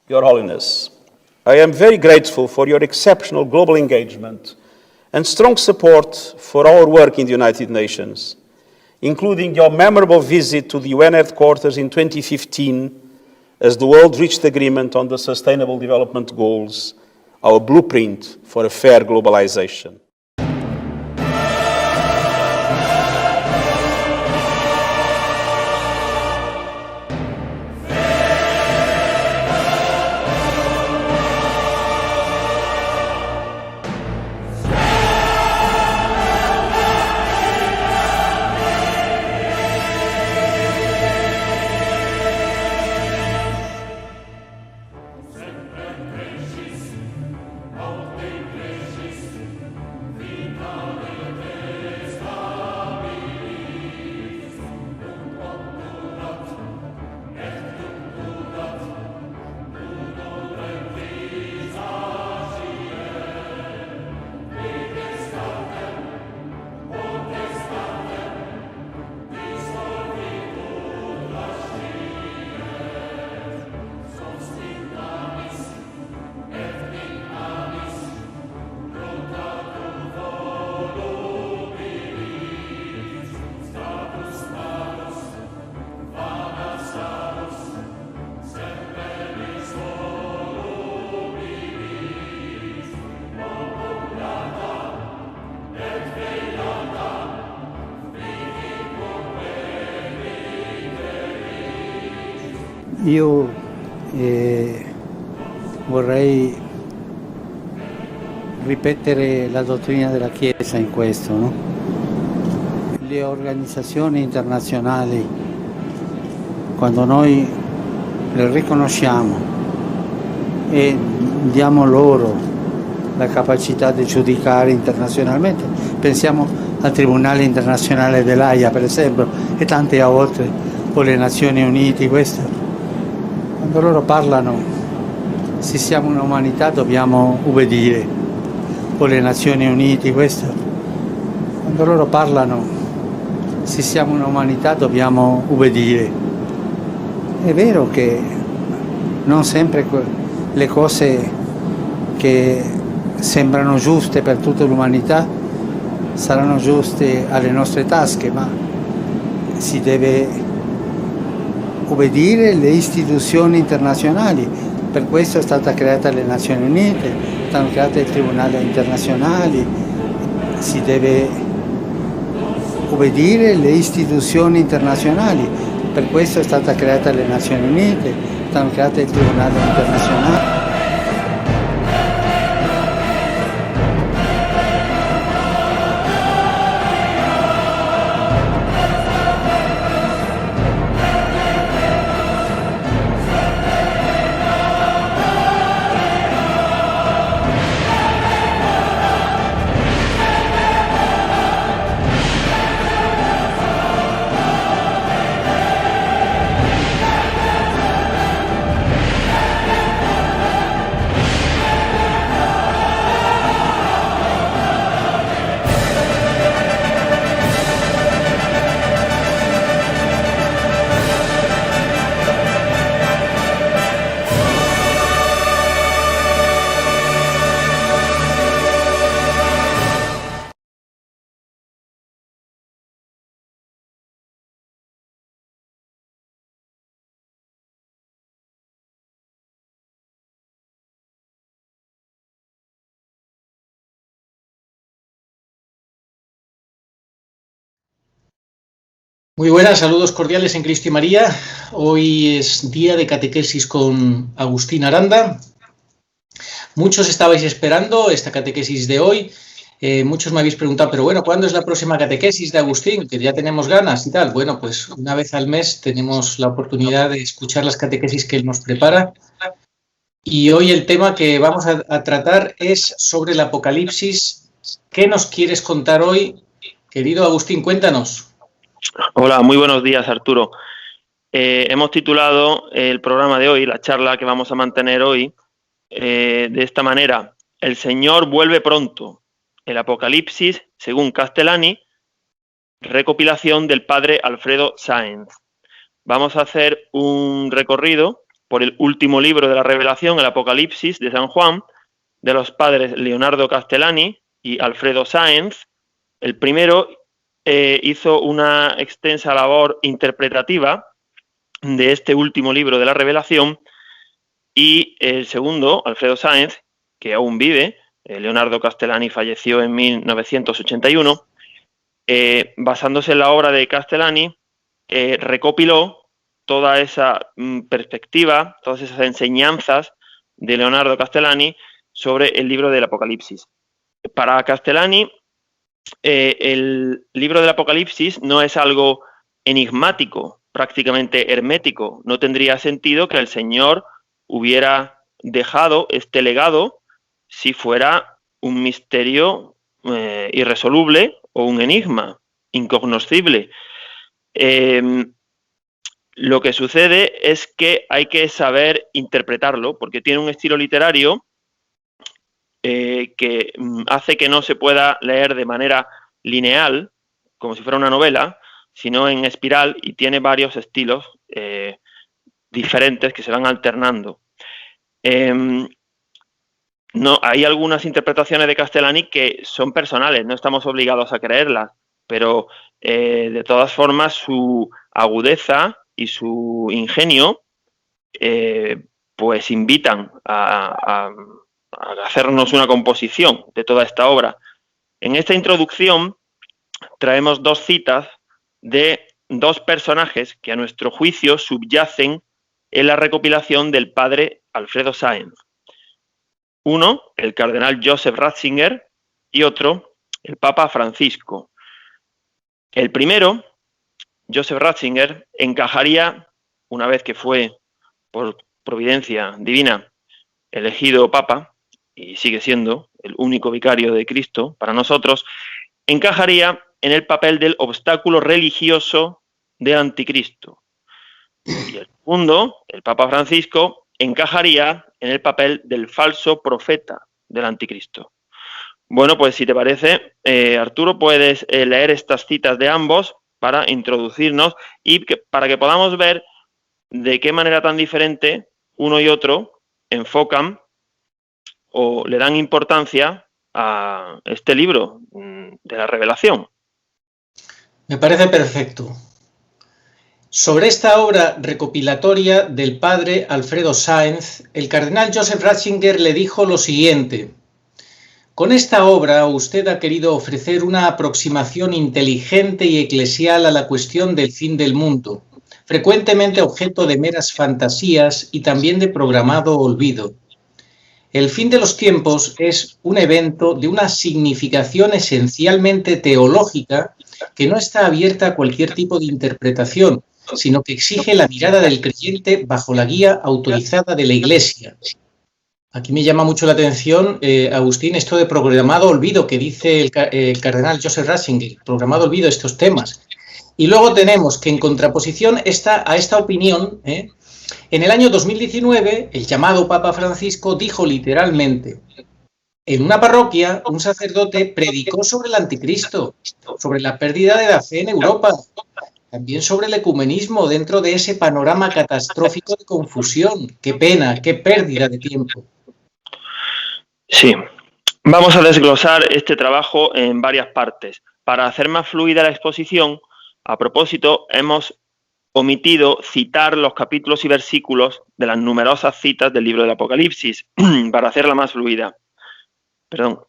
Your Holiness, I am very grateful for your exceptional global engagement and strong support for our work in the United Nations, including your memorable visit to the UN headquarters in 2015 as the world reached agreement on the Sustainable Development Goals, our blueprint for a fair globalization. Io vorrei ripetere la dottrina della Chiesa in questo, no? Le organizzazioni internazionali, quando noi le riconosciamo e diamo loro la capacità di giudicare internazionalmente, pensiamo al Tribunale Internazionale dell'Aia per esempio e tante altre, o le Nazioni Unite, questo. Quando loro parlano, se siamo un'umanità dobbiamo ubbidire, o le Nazioni Unite, questo. Quando loro parlano, se siamo un'umanità dobbiamo ubbidire. È vero che non sempre le cose che sembrano giuste per tutta l'umanità saranno giuste alle nostre tasche, ma si deve obbedire le istituzioni internazionali. Per questo è stata creata le Nazioni Unite, stanno create i tribunali internazionali, si deve obbedire le istituzioni internazionali. Per questo è stata creata le Nazioni Unite, stanno create i tribunali internazionali. Muy buenas, saludos cordiales en Cristo y María. Hoy es día de catequesis con Agustín Aranda. Muchos estabais esperando esta catequesis de hoy. Muchos me habéis preguntado, pero bueno, ¿cuándo es la próxima catequesis de Agustín? Que ya tenemos ganas y tal. Bueno, pues una vez al mes tenemos la oportunidad de escuchar las catequesis que él nos prepara. Y hoy el tema que vamos a tratar es sobre el Apocalipsis. ¿Qué nos quieres contar hoy? Querido Agustín, cuéntanos. Hola, muy buenos días, Arturo. Hemos titulado el programa de hoy, la charla que vamos a mantener hoy, de esta manera: El Señor vuelve pronto, el Apocalipsis según Castellani, recopilación del padre Alfredo Sáenz. Vamos a hacer un recorrido por el último libro de la Revelación, el Apocalipsis de San Juan, de los padres Leonardo Castellani y Alfredo Sáenz. El primero hizo una extensa labor interpretativa de este último libro de la Revelación, y el segundo, Alfredo Sáenz, que aún vive, Leonardo Castellani falleció en 1981, basándose en la obra de Castellani, recopiló toda esa perspectiva, todas esas enseñanzas de Leonardo Castellani sobre el libro del Apocalipsis. Para Castellani, el libro del Apocalipsis no es algo enigmático, prácticamente hermético. No tendría sentido que el Señor hubiera dejado este legado si fuera un misterio irresoluble o un enigma incognoscible. Lo que sucede es que hay que saber interpretarlo, porque tiene un estilo literario que hace que no se pueda leer de manera lineal, como si fuera una novela, sino en espiral, y tiene varios estilos diferentes que se van alternando. No, hay algunas interpretaciones de Castellani que son personales, no estamos obligados a creerlas, pero de todas formas su agudeza y su ingenio pues invitan a hacernos una composición de toda esta obra. En esta introducción traemos dos citas de dos personajes que a nuestro juicio subyacen en la recopilación del padre Alfredo Sáenz. Uno, el cardenal Joseph Ratzinger, y otro, el Papa Francisco. El primero, Joseph Ratzinger, encajaría, una vez que fue por providencia divina elegido Papa, y sigue siendo el único vicario de Cristo para nosotros, encajaría en el papel del obstáculo religioso del anticristo. Y el segundo, el Papa Francisco, encajaría en el papel del falso profeta del anticristo. Bueno, pues si te parece, Arturo, puedes leer estas citas de ambos para introducirnos y para que podamos ver de qué manera tan diferente uno y otro enfocan o le dan importancia a este libro de la Revelación. Me parece perfecto. Sobre esta obra recopilatoria del padre Alfredo Sáenz, el cardenal Joseph Ratzinger le dijo lo siguiente: con esta obra usted ha querido ofrecer una aproximación inteligente y eclesial a la cuestión del fin del mundo, frecuentemente objeto de meras fantasías y también de programado olvido. El fin de los tiempos es un evento de una significación esencialmente teológica que no está abierta a cualquier tipo de interpretación, sino que exige la mirada del creyente bajo la guía autorizada de la Iglesia. Aquí me llama mucho la atención, Agustín, esto de programado olvido que dice el cardenal Joseph Ratzinger, programado olvido estos temas. Y luego tenemos que en contraposición a esta opinión, en el año 2019, el llamado Papa Francisco dijo literalmente: en una parroquia, un sacerdote predicó sobre el anticristo, sobre la pérdida de la fe en Europa, también sobre el ecumenismo dentro de ese panorama catastrófico de confusión. Qué pena, qué pérdida de tiempo. Sí, vamos a desglosar este trabajo en varias partes. Para hacer más fluida la exposición, a propósito, hemos omitido citar los capítulos y versículos de las numerosas citas del libro del Apocalipsis, para hacerla más fluida. Perdón.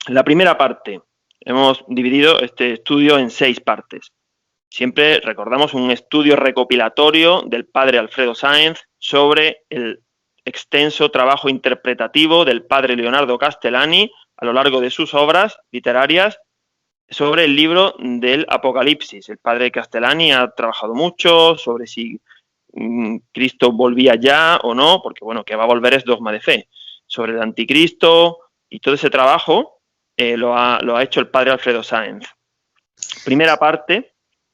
La primera parte, hemos dividido este estudio en 6 partes. Siempre recordamos un estudio recopilatorio del padre Alfredo Sáenz sobre el extenso trabajo interpretativo del padre Leonardo Castellani a lo largo de sus obras literarias sobre el libro del Apocalipsis. El padre Castellani ha trabajado mucho sobre si Cristo volvía ya o no, porque bueno, que va a volver es dogma de fe. Sobre el anticristo y todo ese trabajo lo ha hecho el padre Alfredo Sáenz.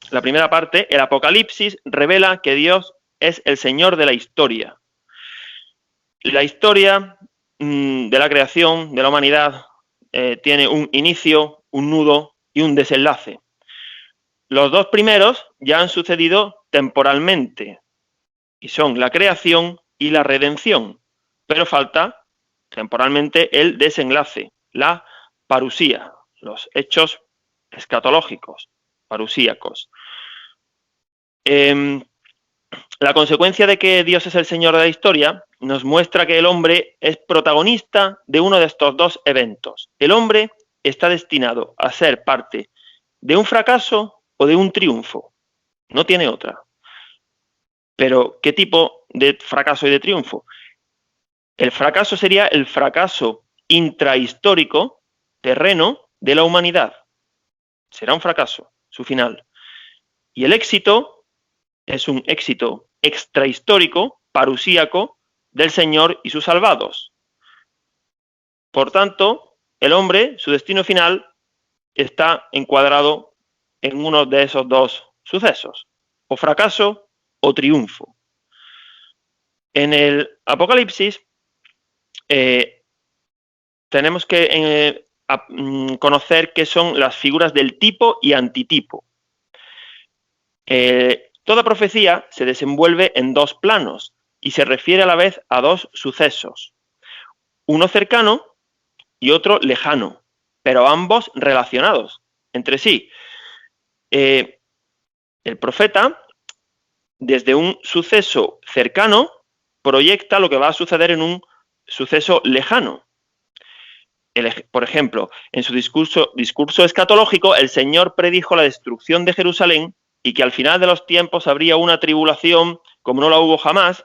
La primera parte, el Apocalipsis revela que Dios es el Señor de la historia. La historia de la creación, de la humanidad, tiene un inicio, un nudo y un desenlace. Los dos primeros ya han sucedido temporalmente. y son la creación y la redención, pero falta temporalmente el desenlace, la parusía, los hechos escatológicos, parusíacos. La consecuencia de que Dios es el Señor de la historia nos muestra que el hombre es protagonista de uno de estos dos eventos. El hombre está destinado a ser parte de un fracaso o de un triunfo. No tiene otra. Pero, ¿qué tipo de fracaso y de triunfo? El fracaso sería el fracaso intrahistórico, terreno, de la humanidad. Será un fracaso, su final. Y el éxito es un éxito extrahistórico, parusíaco, del Señor y sus salvados. Por tanto, el hombre, su destino final, está encuadrado en uno de esos dos sucesos, o fracaso o triunfo. En el Apocalipsis tenemos que conocer qué son las figuras del tipo y antitipo. Toda profecía se desenvuelve en dos planos y se refiere a la vez a dos sucesos, uno cercano y otro lejano, pero ambos relacionados entre sí. El profeta, desde un suceso cercano, proyecta lo que va a suceder en un suceso lejano. Por ejemplo, en su discurso escatológico, el Señor predijo la destrucción de Jerusalén y que al final de los tiempos habría una tribulación como no la hubo jamás,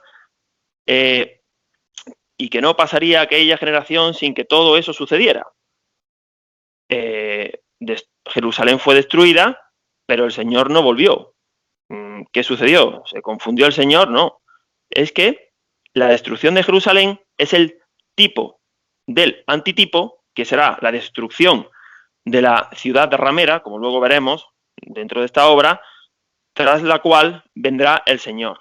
y que no pasaría aquella generación sin que todo eso sucediera. Jerusalén fue destruida, pero el Señor no volvió. ¿Qué sucedió? ¿Se confundió el Señor? No. Es que la destrucción de Jerusalén es el tipo del antitipo, que será la destrucción de la ciudad ramera, como luego veremos dentro de esta obra, tras la cual vendrá el Señor.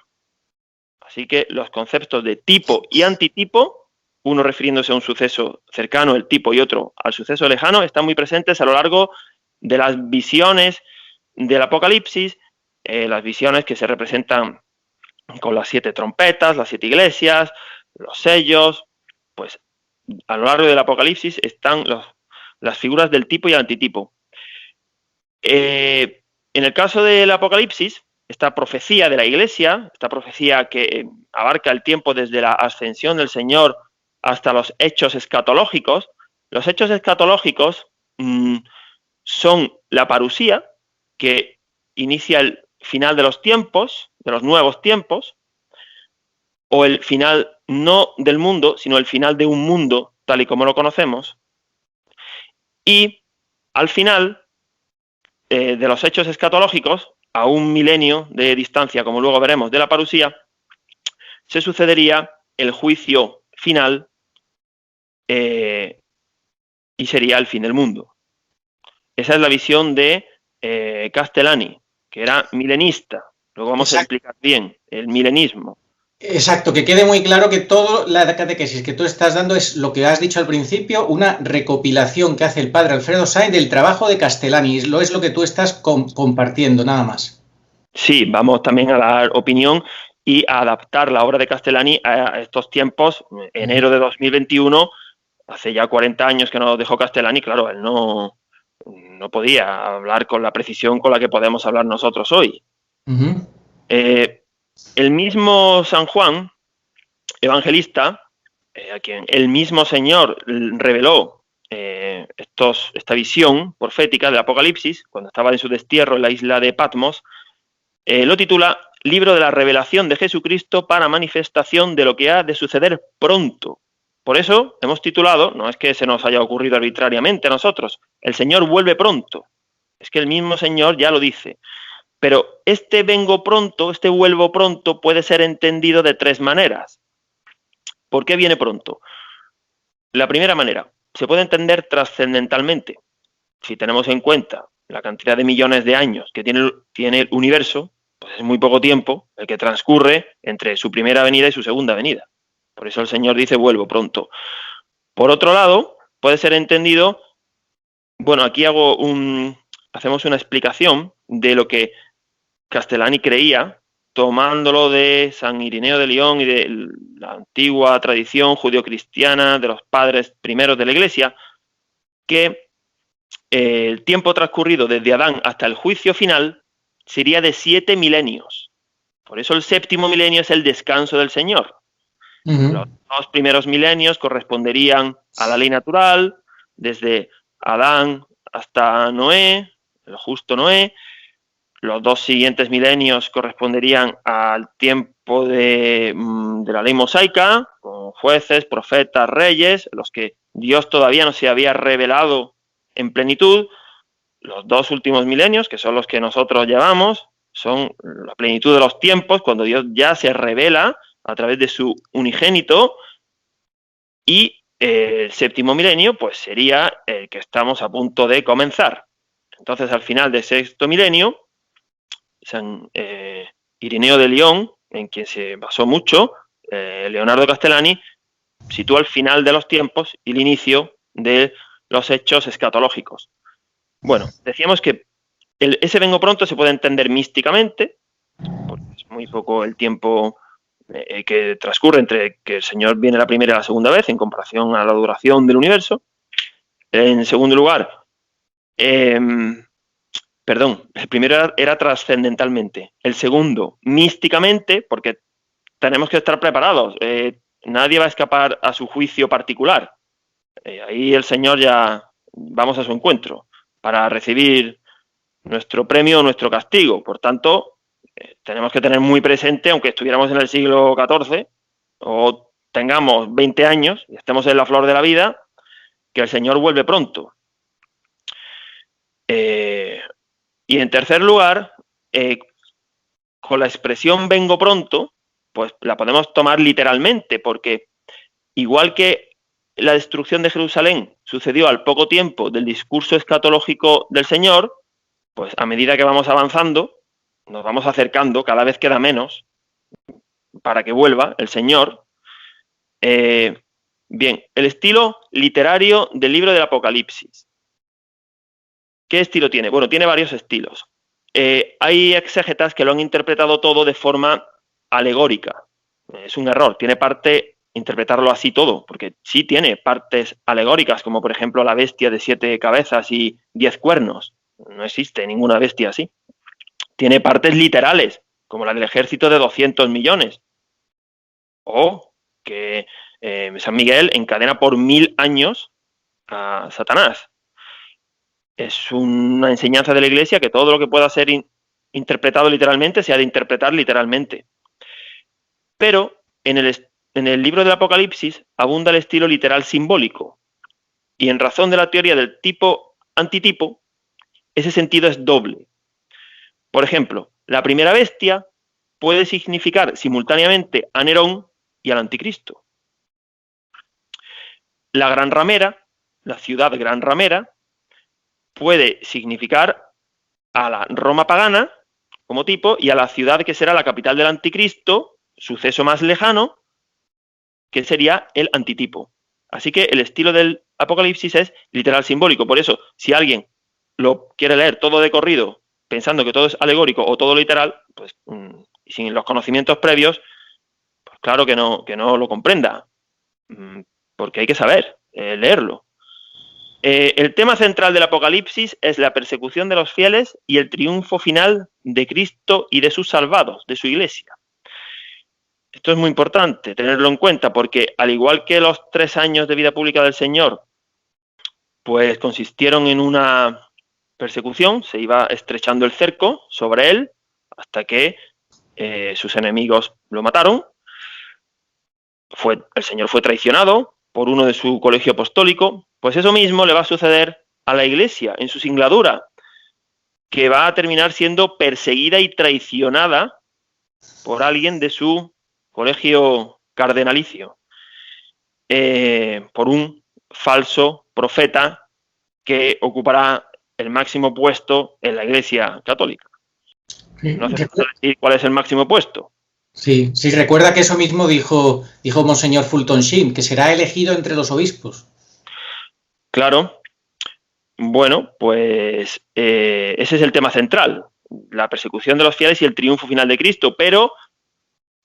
Así que los conceptos de tipo y antitipo, uno refiriéndose a un suceso cercano, el tipo, y otro al suceso lejano, están muy presentes a lo largo de las visiones del Apocalipsis, las visiones que se representan con las 7 trompetas, las 7 iglesias, los sellos. Pues a lo largo del Apocalipsis están las figuras del tipo y antitipo. En el caso del Apocalipsis, esta profecía de la Iglesia, esta profecía que abarca el tiempo desde la ascensión del Señor hasta los hechos escatológicos, los hechos escatológicos son la parusía, que inicia el final de los tiempos, de los nuevos tiempos, o el final no del mundo, sino el final de un mundo tal y como lo conocemos. Y al final de los hechos escatológicos, a un milenio de distancia, como luego veremos, de la parusía, se sucedería el juicio final y sería el fin del mundo. Esa es la visión de Castellani, que era milenista. Luego vamos a explicar bien el milenismo. Exacto, que quede muy claro que toda la catequesis que tú estás dando es lo que has dicho al principio, una recopilación que hace el padre Alfredo Sáenz del trabajo de Castellani, es lo que tú estás compartiendo, nada más. Sí, vamos también a dar opinión y a adaptar la obra de Castellani a estos tiempos. Enero de 2021, hace ya 40 años que nos dejó Castellani, claro, él no podía hablar con la precisión con la que podemos hablar nosotros hoy. El mismo San Juan, evangelista, a quien el mismo Señor reveló esta visión profética del Apocalipsis, cuando estaba en su destierro en la isla de Patmos, lo titula Libro de la Revelación de Jesucristo para manifestación de lo que ha de suceder pronto. Por eso hemos titulado, no es que se nos haya ocurrido arbitrariamente a nosotros, el Señor vuelve pronto. Es que el mismo Señor ya lo dice. Pero este vengo pronto, este vuelvo pronto, puede ser entendido de 3 maneras. ¿Por qué viene pronto? La primera manera, se puede entender trascendentalmente. Si tenemos en cuenta la cantidad de millones de años que tiene el universo, pues es muy poco tiempo el que transcurre entre su primera venida y su segunda venida. Por eso el Señor dice, vuelvo pronto. Por otro lado, puede ser entendido, bueno, aquí hacemos una explicación de lo que Castellani creía tomándolo de San Irineo de Lyon y de la antigua tradición judio-cristiana de los padres primeros de la Iglesia, que el tiempo transcurrido desde Adán hasta el juicio final sería de 7 milenios. Por eso el séptimo milenio es el descanso del Señor. Los 2 primeros milenios corresponderían a la ley natural, desde Adán hasta Noé, el justo Noé. Los 2 siguientes milenios corresponderían al tiempo de la ley mosaica, con jueces, profetas, reyes, los que Dios todavía no se había revelado en plenitud. Los 2 últimos milenios, que son los que nosotros llevamos, son la plenitud de los tiempos, cuando Dios ya se revela a través de su unigénito, y el séptimo milenio pues sería el que estamos a punto de comenzar. Entonces, al final del sexto milenio, San Irineo de Lyon, en quien se basó mucho, Leonardo Castellani, sitúa el final de los tiempos y el inicio de los hechos escatológicos. Bueno, decíamos que ese vengo pronto se puede entender místicamente, porque es muy poco el tiempo que transcurre entre que el Señor viene la primera y la segunda vez en comparación a la duración del universo. En segundo lugar, el primero era trascendentalmente, el segundo místicamente, porque tenemos que estar preparados. Nadie va a escapar a su juicio particular. Ahí el Señor ya vamos a su encuentro para recibir nuestro premio o nuestro castigo. Por tanto, tenemos que tener muy presente, aunque estuviéramos en el siglo XIV o tengamos 20 años y estemos en la flor de la vida, que el Señor vuelve pronto. Y en tercer lugar, con la expresión vengo pronto, pues la podemos tomar literalmente, porque igual que la destrucción de Jerusalén sucedió al poco tiempo del discurso escatológico del Señor, pues a medida que vamos avanzando, nos vamos acercando, cada vez queda menos para que vuelva el Señor. Bien, el estilo literario del libro del Apocalipsis. ¿Qué estilo tiene? Bueno, tiene varios estilos. Hay exégetas que lo han interpretado todo de forma alegórica. Es un error, tiene parte interpretarlo así todo, porque sí tiene partes alegóricas, como por ejemplo la bestia de 7 cabezas y 10 cuernos. No existe ninguna bestia así. Tiene partes literales, como la del ejército de 200 millones. O que San Miguel encadena por 1000 años a Satanás. Es una enseñanza de la Iglesia que todo lo que pueda ser interpretado literalmente se ha de interpretar literalmente. Pero en el libro del Apocalipsis abunda el estilo literal simbólico. Y en razón de la teoría del tipo-antitipo, ese sentido es doble. Por ejemplo, la primera bestia puede significar simultáneamente a Nerón y al anticristo. La gran ramera, la ciudad gran ramera, puede significar a la Roma pagana como tipo y a la ciudad que será la capital del anticristo, suceso más lejano, que sería el antitipo. Así que el estilo del Apocalipsis es literal simbólico. Por eso, si alguien lo quiere leer todo de corrido, pensando que todo es alegórico o todo literal, pues sin los conocimientos previos, pues claro que no lo comprenda, porque hay que saber leerlo. El tema central del Apocalipsis es la persecución de los fieles y el triunfo final de Cristo y de sus salvados, de su iglesia. Esto es muy importante tenerlo en cuenta, porque al igual que los 3 años de vida pública del Señor, pues consistieron en una persecución, se iba estrechando el cerco sobre él hasta que sus enemigos lo mataron. El Señor fue traicionado por uno de su colegio apostólico. Pues eso mismo le va a suceder a la Iglesia en su singladura, que va a terminar siendo perseguida y traicionada por alguien de su colegio cardenalicio, por un falso profeta que ocupará el máximo puesto en la Iglesia católica. No hace falta decir cuál es el máximo puesto. Sí, recuerda que eso mismo dijo Monseñor Fulton Sheen, que será elegido entre los obispos. Claro. Bueno, pues ese es el tema central. la persecución de los fieles y el triunfo final de Cristo, pero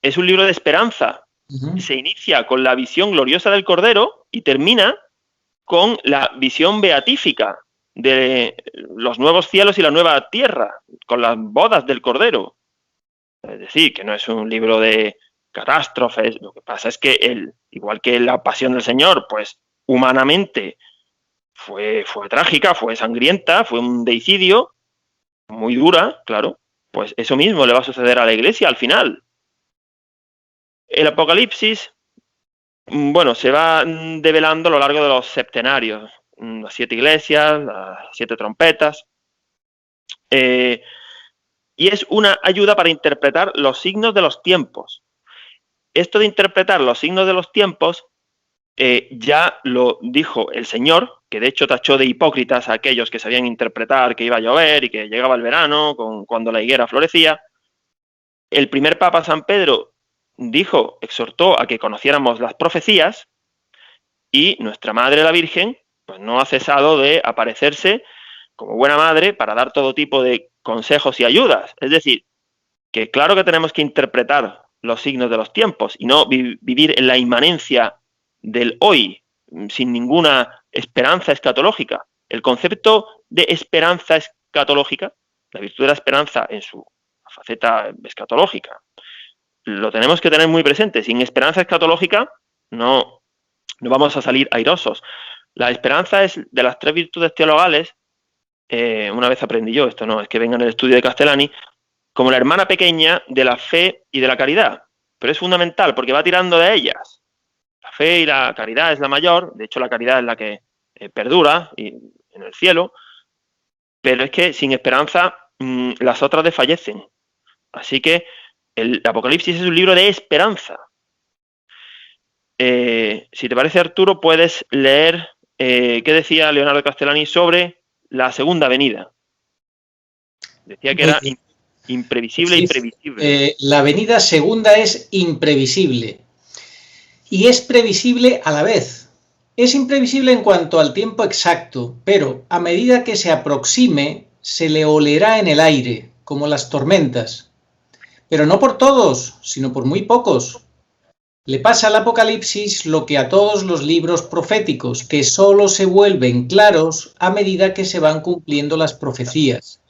es un libro de esperanza. Se inicia con la visión gloriosa del Cordero y termina con la visión beatífica de los nuevos cielos y la nueva tierra, con las bodas del Cordero. Es decir, que no es un libro de catástrofes. Lo que pasa es que igual que la Pasión del Señor, pues humanamente fue trágica, fue sangrienta, fue un deicidio, muy dura, claro, pues eso mismo le va a suceder a la Iglesia al final. El Apocalipsis, bueno, se va develando a lo largo de los septenarios, las 7 iglesias, las 7 trompetas, y es una ayuda para interpretar los signos de los tiempos. Esto de interpretar los signos de los tiempos ya lo dijo el Señor, que de hecho tachó de hipócritas a aquellos que sabían interpretar que iba a llover y que llegaba el verano cuando la higuera florecía. El primer Papa San Pedro exhortó a que conociéramos las profecías, y nuestra Madre la Virgen pues no ha cesado de aparecerse como buena madre para dar todo tipo de consejos y ayudas. Es decir, que claro que tenemos que interpretar los signos de los tiempos y no vivir en la inmanencia del hoy, sin ninguna esperanza escatológica. El concepto de esperanza escatológica, la virtud de la esperanza en su faceta escatológica, lo tenemos que tener muy presente. Sin esperanza escatológica no vamos a salir airosos. La esperanza es de las 3 virtudes teologales, una vez aprendí yo, esto no es que venga en el estudio de Castellani, como la hermana pequeña de la fe y de la caridad. Pero es fundamental porque va tirando de ellas. La fe y la caridad es la mayor, de hecho la caridad es la que perdura en el cielo, pero es que sin esperanza las otras desfallecen. Así que el Apocalipsis es un libro de esperanza. Si te parece, Arturo, puedes leer qué decía Leonardo Castellani sobre la segunda venida. Decía que era imprevisible e imprevisible. La venida segunda es imprevisible. Y es previsible a la vez. Es imprevisible en cuanto al tiempo exacto, pero a medida que se aproxime, se le olerá en el aire, como las tormentas. Pero no por todos, sino por muy pocos. Le pasa al Apocalipsis lo que a todos los libros proféticos, que solo se vuelven claros a medida que se van cumpliendo las profecías.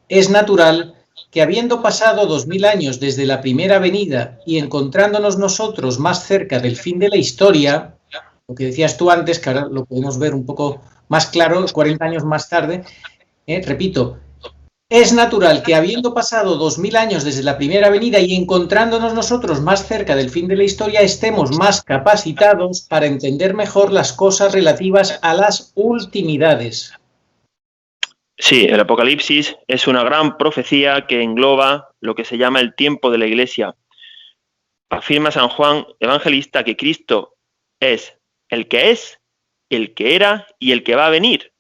Es natural que, habiendo pasado 2000 años desde la primera venida y encontrándonos nosotros más cerca del fin de la historia, lo que decías tú antes, que ahora lo podemos ver un poco más claro, 40 años más tarde, repito, es natural que, habiendo pasado 2000 años desde la primera venida y encontrándonos nosotros más cerca del fin de la historia, estemos más capacitados para entender mejor las cosas relativas a las ultimidades. Sí, el Apocalipsis es una gran profecía que engloba lo que se llama el tiempo de la Iglesia. Afirma San Juan Evangelista que Cristo es, el que era y el que va a venir.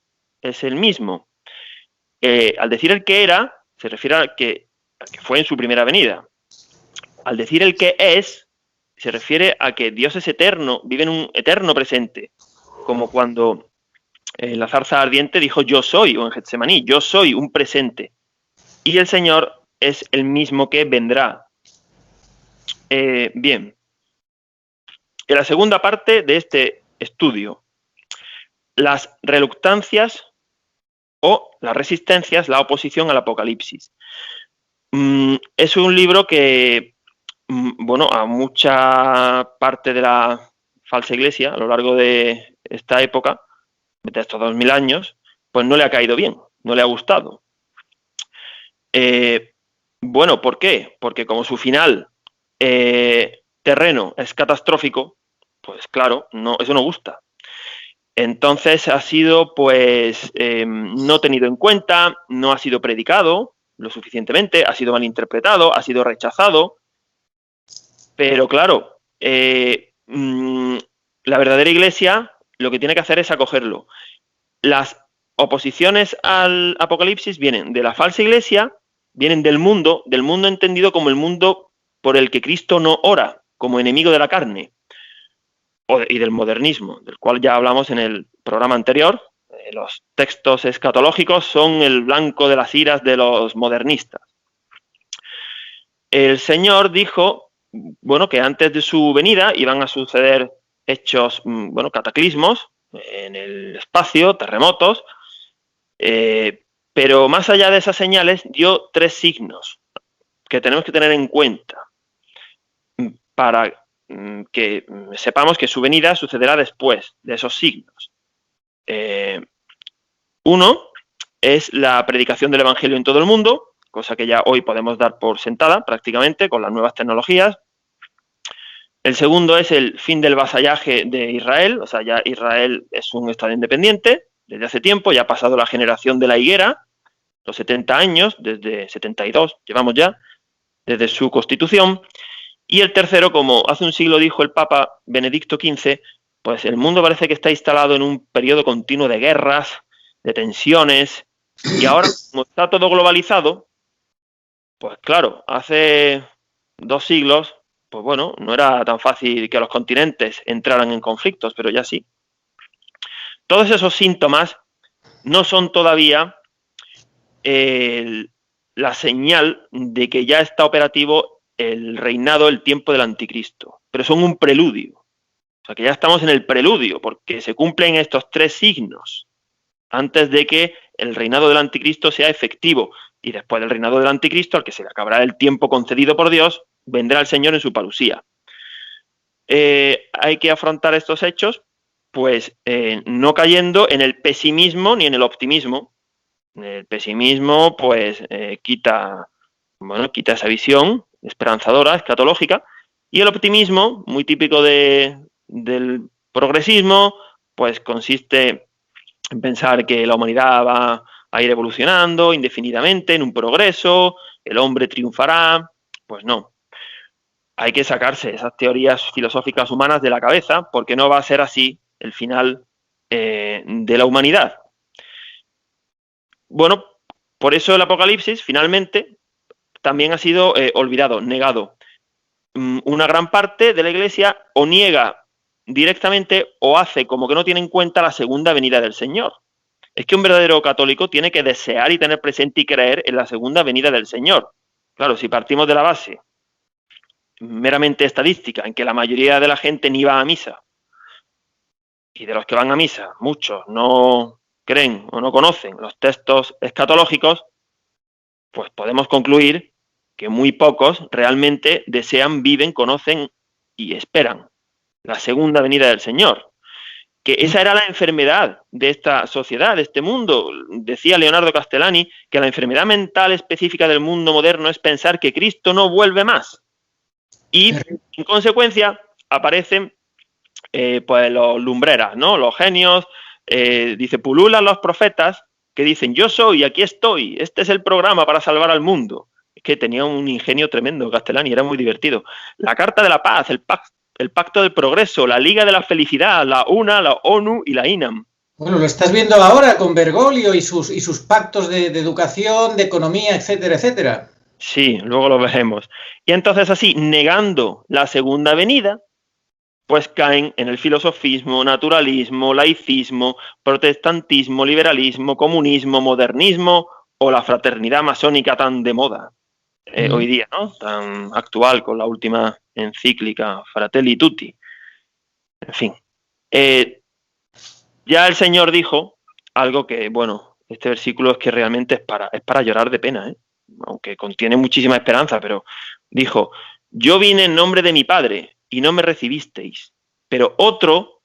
Es el mismo. Al decir el que era, se refiere a que fue en su primera venida. Al decir el que es, se refiere a que Dios es eterno, vive en un eterno presente, como cuando la zarza ardiente dijo yo soy, o en Getsemaní, yo soy un presente. Y el Señor es el mismo que vendrá. Bien. En la segunda parte de este estudio, las reluctancias o las resistencias, la oposición al Apocalipsis. Es un libro que, bueno, a mucha parte de la falsa iglesia, a lo largo de esta época, de estos 2000 años, pues no le ha caído bien, no le ha gustado. Bueno, ¿por qué? Porque como su final terreno es catastrófico, pues claro, eso no gusta. Entonces ha sido, pues, no tenido en cuenta, no ha sido predicado lo suficientemente, ha sido malinterpretado, ha sido rechazado. Pero claro, la verdadera iglesia lo que tiene que hacer es acogerlo. Las oposiciones al Apocalipsis vienen de la falsa iglesia, vienen del mundo entendido como el mundo por el que Cristo no ora, como enemigo de la carne. Y del modernismo, del cual ya hablamos en el programa anterior, los textos escatológicos son el blanco de las iras de los modernistas. El Señor dijo, bueno, que antes de su venida iban a suceder hechos, bueno, cataclismos en el espacio, terremotos, pero más allá de esas señales dio 3 signos que tenemos que tener en cuenta para que sepamos que su venida sucederá después de esos signos. Uno es la predicación del Evangelio en todo el mundo, cosa que ya hoy podemos dar por sentada prácticamente con las nuevas tecnologías. El segundo es el fin del vasallaje de Israel, o sea, ya Israel es un estado independiente desde hace tiempo, ya ha pasado la generación de la higuera, los 70 años, desde 72 llevamos ya, desde su constitución. Y el tercero, como hace un siglo dijo el Papa Benedicto XV, pues el mundo parece que está instalado en un periodo continuo de guerras, de tensiones, y ahora, como está todo globalizado, pues claro, hace 2 siglos, pues bueno, no era tan fácil que los continentes entraran en conflictos, pero ya sí. Todos esos síntomas no son todavía la señal de que ya está operativo el reinado, el tiempo del anticristo, pero son un preludio. O sea, que ya estamos en el preludio, porque se cumplen estos 3 signos antes de que el reinado del anticristo sea efectivo. Y después del reinado del anticristo, al que se le acabará el tiempo concedido por Dios, vendrá el Señor en su parusía. Hay que afrontar estos hechos, pues no cayendo en el pesimismo ni en el optimismo. El pesimismo, pues, quita esa visión esperanzadora, escatológica, y el optimismo, muy típico del progresismo, pues consiste en pensar que la humanidad va a ir evolucionando indefinidamente en un progreso, el hombre triunfará. Pues no. Hay que sacarse esas teorías filosóficas humanas de la cabeza, porque no va a ser así el final de la humanidad. Bueno, por eso el Apocalipsis finalmente también ha sido olvidado, negado. Una gran parte de la Iglesia o niega directamente o hace como que no tiene en cuenta la segunda venida del Señor. Es que un verdadero católico tiene que desear y tener presente y creer en la segunda venida del Señor. Claro, si partimos de la base meramente estadística, en que la mayoría de la gente ni va a misa, y de los que van a misa, muchos no creen o no conocen los textos escatológicos, pues podemos concluir que muy pocos realmente desean, viven, conocen y esperan la segunda venida del Señor. Que esa era la enfermedad de esta sociedad, de este mundo. Decía Leonardo Castellani que la enfermedad mental específica del mundo moderno es pensar que Cristo no vuelve más. Y, en consecuencia, aparecen pues los lumbreras, ¿no? Los genios, dice, pululan los profetas que dicen, yo soy, aquí estoy, este es el programa para salvar al mundo. Es que tenía un ingenio tremendo Castellani, era muy divertido. La Carta de la Paz, el Pacto del Progreso, la Liga de la Felicidad, la UNA, la ONU y la INAM. Bueno, lo estás viendo ahora con Bergoglio y sus pactos de educación, de economía, etcétera, etcétera. Sí, luego lo veremos. Y entonces así, negando la segunda venida, pues caen en el filosofismo, naturalismo, laicismo, protestantismo, liberalismo, comunismo, modernismo o la fraternidad masónica tan de moda hoy día, ¿no? Tan actual con la última encíclica Fratelli Tutti. En fin. Ya el Señor dijo algo que, bueno, este versículo es que realmente es para llorar de pena, aunque contiene muchísima esperanza, pero dijo, yo vine en nombre de mi Padre y no me recibisteis, pero otro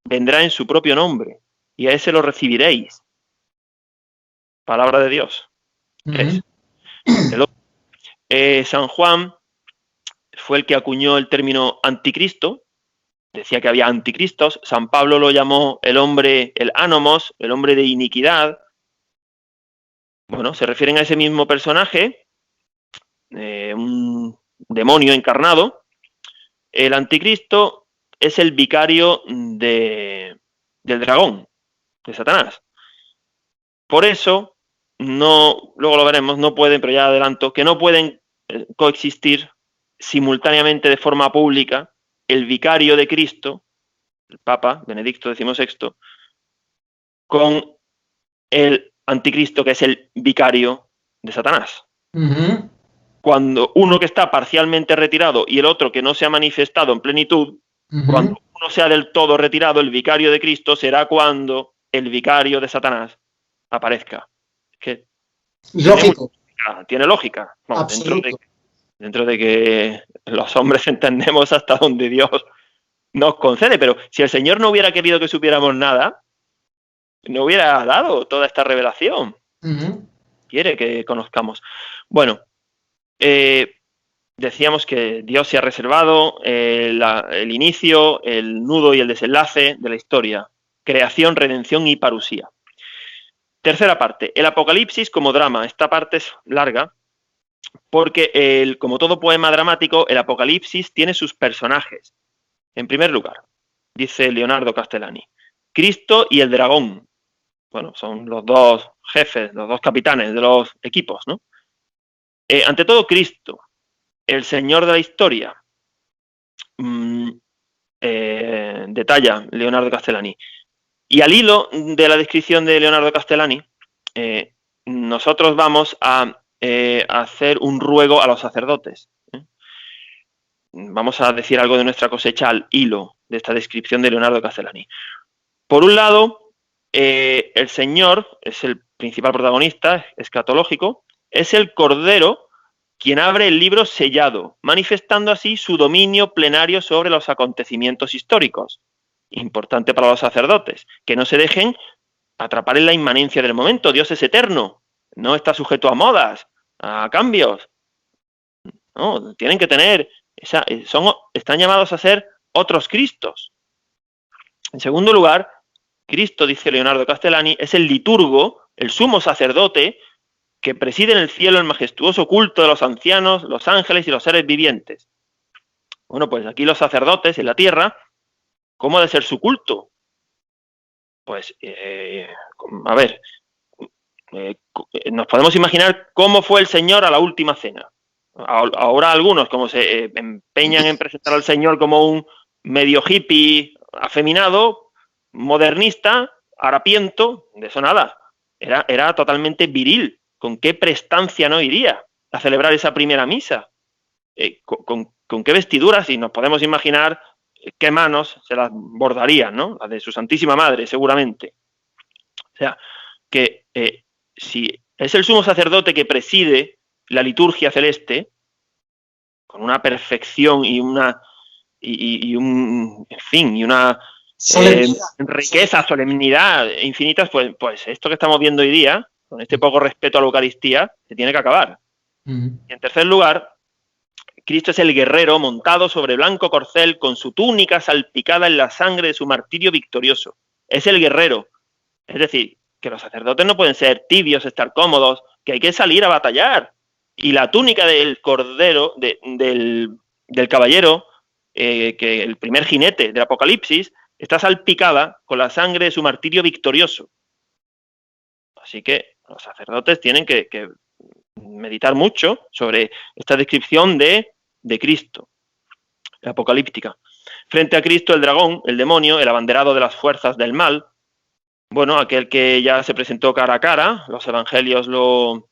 vendrá en su propio nombre y a ese lo recibiréis. Palabra de Dios. San Juan fue el que acuñó el término anticristo, decía que había anticristos. San Pablo lo llamó el hombre, el ánomos, el hombre de iniquidad. Bueno, se refieren a ese mismo personaje, un demonio encarnado. El anticristo es el vicario del dragón, de Satanás. Por eso, no, luego lo veremos, no pueden, pero ya adelanto, que no pueden coexistir simultáneamente de forma pública el vicario de Cristo, el Papa Benedicto XVI, con el anticristo, que es el vicario de Satanás. Cuando uno que está parcialmente retirado y el otro que no se ha manifestado en plenitud, cuando uno sea del todo retirado, el vicario de Cristo será cuando el vicario de Satanás aparezca. Que lógico. Tiene lógica. Vamos, dentro de que los hombres entendemos hasta donde Dios nos concede, pero si el Señor no hubiera querido que supiéramos nada, no hubiera dado toda esta revelación. Quiere que conozcamos. Bueno, decíamos que Dios se ha reservado el inicio, el nudo y el desenlace de la historia. Creación, redención y parusía. Tercera parte, el Apocalipsis como drama. Esta parte es larga porque, como todo poema dramático, el Apocalipsis tiene sus personajes. En primer lugar, dice Leonardo Castellani, Cristo y el dragón. Bueno, son los dos jefes, los dos capitanes de los equipos, ¿no? Ante todo, Cristo, el Señor de la historia, detalla Leonardo Castellani. Y al hilo de la descripción de Leonardo Castellani, nosotros vamos a hacer un ruego a los sacerdotes. Vamos a decir algo de nuestra cosecha al hilo de esta descripción de Leonardo Castellani. Por un lado, el Señor es el principal protagonista escatológico, es el Cordero quien abre el libro sellado, manifestando así su dominio plenario sobre los acontecimientos históricos. Importante para los sacerdotes, que no se dejen atrapar en la inmanencia del momento. Dios es eterno, no está sujeto a modas, a cambios. No, tienen que tener, están llamados a ser otros Cristos. En segundo lugar, Cristo, dice Leonardo Castellani, es el liturgo, el sumo sacerdote, que preside en el cielo el majestuoso culto de los ancianos, los ángeles y los seres vivientes. Bueno, pues aquí los sacerdotes en la tierra, ¿cómo ha de ser su culto? Pues, a ver, nos podemos imaginar cómo fue el Señor a la última cena. Ahora algunos, como se empeñan en presentar al Señor como un medio hippie afeminado, modernista, harapiento, de eso nada. Era totalmente viril. ¿Con qué prestancia no iría a celebrar esa primera misa? ¿Con qué vestiduras? Y nos podemos imaginar qué manos se las bordarían, ¿no? Las de su Santísima Madre, seguramente. O sea, que si es el sumo sacerdote que preside la liturgia celeste, con una perfección y una riqueza, solemnidad infinitas, pues esto que estamos viendo hoy día, con este poco respeto a la Eucaristía, se tiene que acabar. Y en tercer lugar, Cristo es el guerrero montado sobre blanco corcel con su túnica salpicada en la sangre de su martirio victorioso. Es el guerrero. Es decir, que los sacerdotes no pueden ser tibios, estar cómodos, que hay que salir a batallar. Y la túnica del cordero, del caballero, que el primer jinete del Apocalipsis, está salpicada con la sangre de su martirio victorioso. Así que los sacerdotes tienen que meditar mucho sobre esta descripción de Cristo, la apocalíptica. Frente a Cristo, el dragón, el demonio, el abanderado de las fuerzas del mal, bueno, aquel que ya se presentó cara a cara, los evangelios lo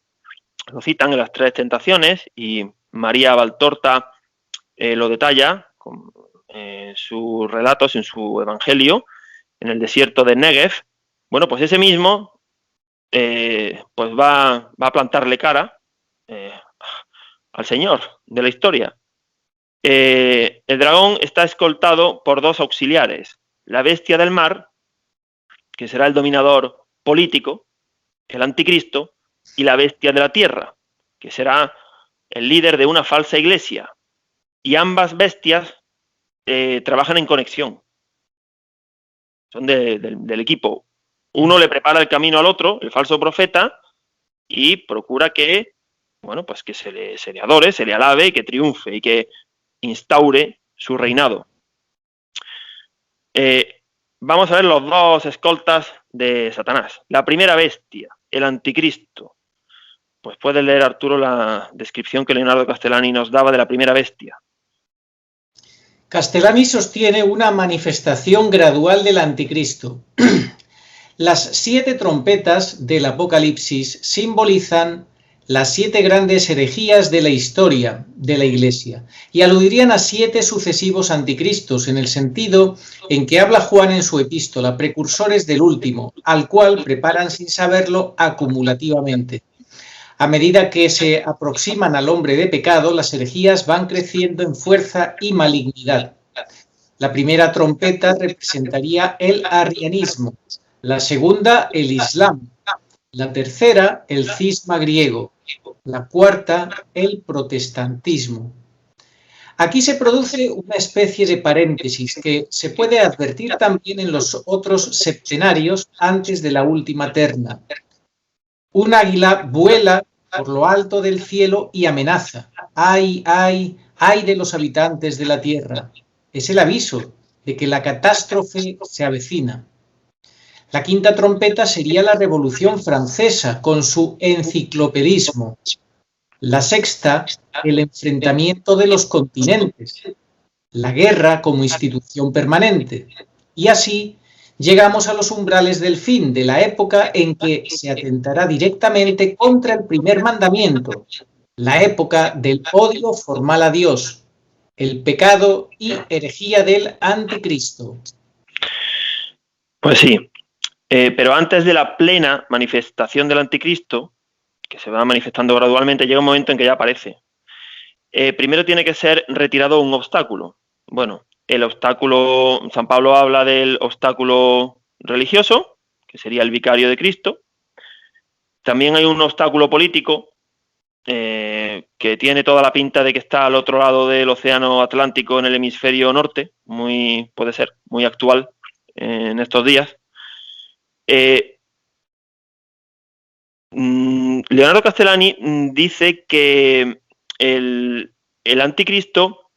citan en las 3 tentaciones y María Valtorta lo detalla en sus relatos, en su evangelio, en el desierto de Negev. Bueno, pues ese mismo pues va a plantarle cara al Señor de la historia. El dragón está escoltado por 2 auxiliares, la bestia del mar, que será el dominador político, el anticristo, y la bestia de la tierra, que será el líder de una falsa iglesia. Y ambas bestias trabajan en conexión. Son del equipo. Uno le prepara el camino al otro, el falso profeta, y procura que, bueno, pues que se le adore, se le alabe, que triunfe y que instaure su reinado. Vamos a ver los 2 escoltas de Satanás. La primera bestia, el anticristo. Pues puede leer, Arturo, la descripción que Leonardo Castellani nos daba de la primera bestia. Castellani sostiene una manifestación gradual del anticristo. Las 7 trompetas del Apocalipsis simbolizan las 7 grandes herejías de la historia de la Iglesia y aludirían a 7 sucesivos anticristos en el sentido en que habla Juan en su epístola, precursores del último, al cual preparan sin saberlo acumulativamente. A medida que se aproximan al hombre de pecado, las herejías van creciendo en fuerza y malignidad. La primera trompeta representaría el arrianismo, la segunda el Islam, la tercera el cisma griego, la cuarta el protestantismo. Aquí se produce una especie de paréntesis que se puede advertir también en los otros septenarios antes de la última terna. Un águila vuela por lo alto del cielo y amenaza. ¡Ay, ay, ay de los habitantes de la tierra! Es el aviso de que la catástrofe se avecina. La quinta trompeta sería la Revolución Francesa con su enciclopedismo. La sexta, el enfrentamiento de los continentes. La guerra como institución permanente. Y así llegamos a los umbrales del fin de la época en que se atentará directamente contra el primer mandamiento, la época del odio formal a Dios, el pecado y herejía del anticristo. Pues sí, pero antes de la plena manifestación del anticristo, que se va manifestando gradualmente, llega un momento en que ya aparece. Primero tiene que ser retirado un obstáculo. Bueno, el obstáculo, San Pablo habla del obstáculo religioso, que sería el vicario de Cristo. También hay un obstáculo político, que tiene toda la pinta de que está al otro lado del océano Atlántico en el hemisferio norte, puede ser muy actual en estos días. Leonardo Castellani dice que el anticristo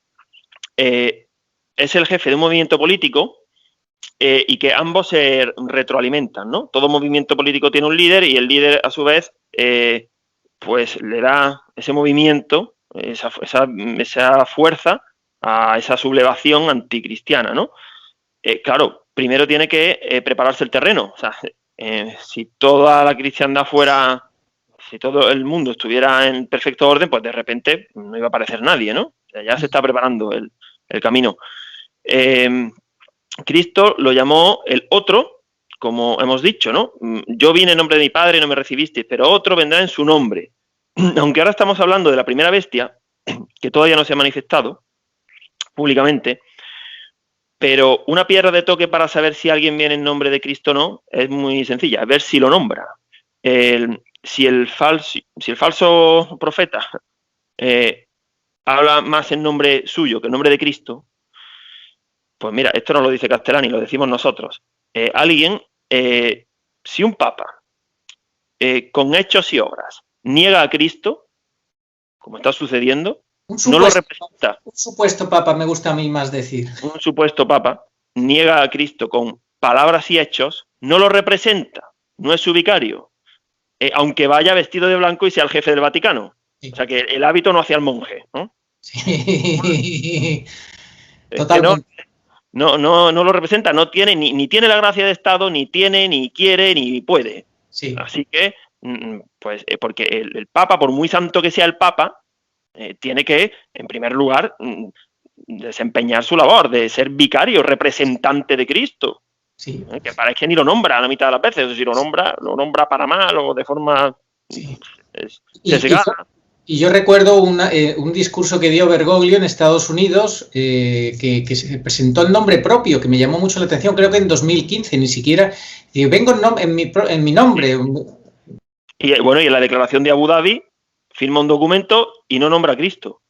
es el jefe de un movimiento político y que ambos se retroalimentan, ¿no? Todo movimiento político tiene un líder y el líder, a su vez, pues le da ese movimiento, esa fuerza a esa sublevación anticristiana, ¿no? Claro, primero tiene que prepararse el terreno. O sea, si toda la cristiandad fuera, si todo el mundo estuviera en perfecto orden, pues de repente no iba a aparecer nadie, ¿no? O sea, ya se está preparando el camino. Cristo lo llamó el otro, como hemos dicho, ¿no? Yo vine en nombre de mi Padre y no me recibisteis, pero otro vendrá en su nombre. Aunque ahora estamos hablando de la primera bestia, que todavía no se ha manifestado públicamente, pero una piedra de toque para saber si alguien viene en nombre de Cristo o no es muy sencilla, ver si lo nombra. Si el falso profeta habla más en nombre suyo que en nombre de Cristo, pues mira, esto no lo dice Castellani, lo decimos nosotros. Si un papa con hechos y obras niega a Cristo, como está sucediendo, no lo representa. Un supuesto papa, me gusta a mí más decir. Un supuesto papa niega a Cristo con palabras y hechos, no lo representa, no es su vicario, aunque vaya vestido de blanco y sea el jefe del Vaticano. Sí. O sea que el hábito no hace al monje, ¿no? Sí. Totalmente. No lo representa, no tiene ni tiene la gracia de Estado, ni tiene, ni quiere, ni puede. Sí. Así que, pues, porque el Papa, por muy santo que sea el Papa, tiene que, en primer lugar, desempeñar su labor de ser vicario, representante de Cristo. Sí. Que parece que ni lo nombra a la mitad de las veces, o si lo nombra para mal o de forma sesgada. Y yo recuerdo un discurso que dio Bergoglio en Estados Unidos, que se presentó el nombre propio, que me llamó mucho la atención, creo que en 2015, ni siquiera, vengo en mi nombre. Y bueno, y en la declaración de Abu Dhabi firma un documento y no nombra a Cristo.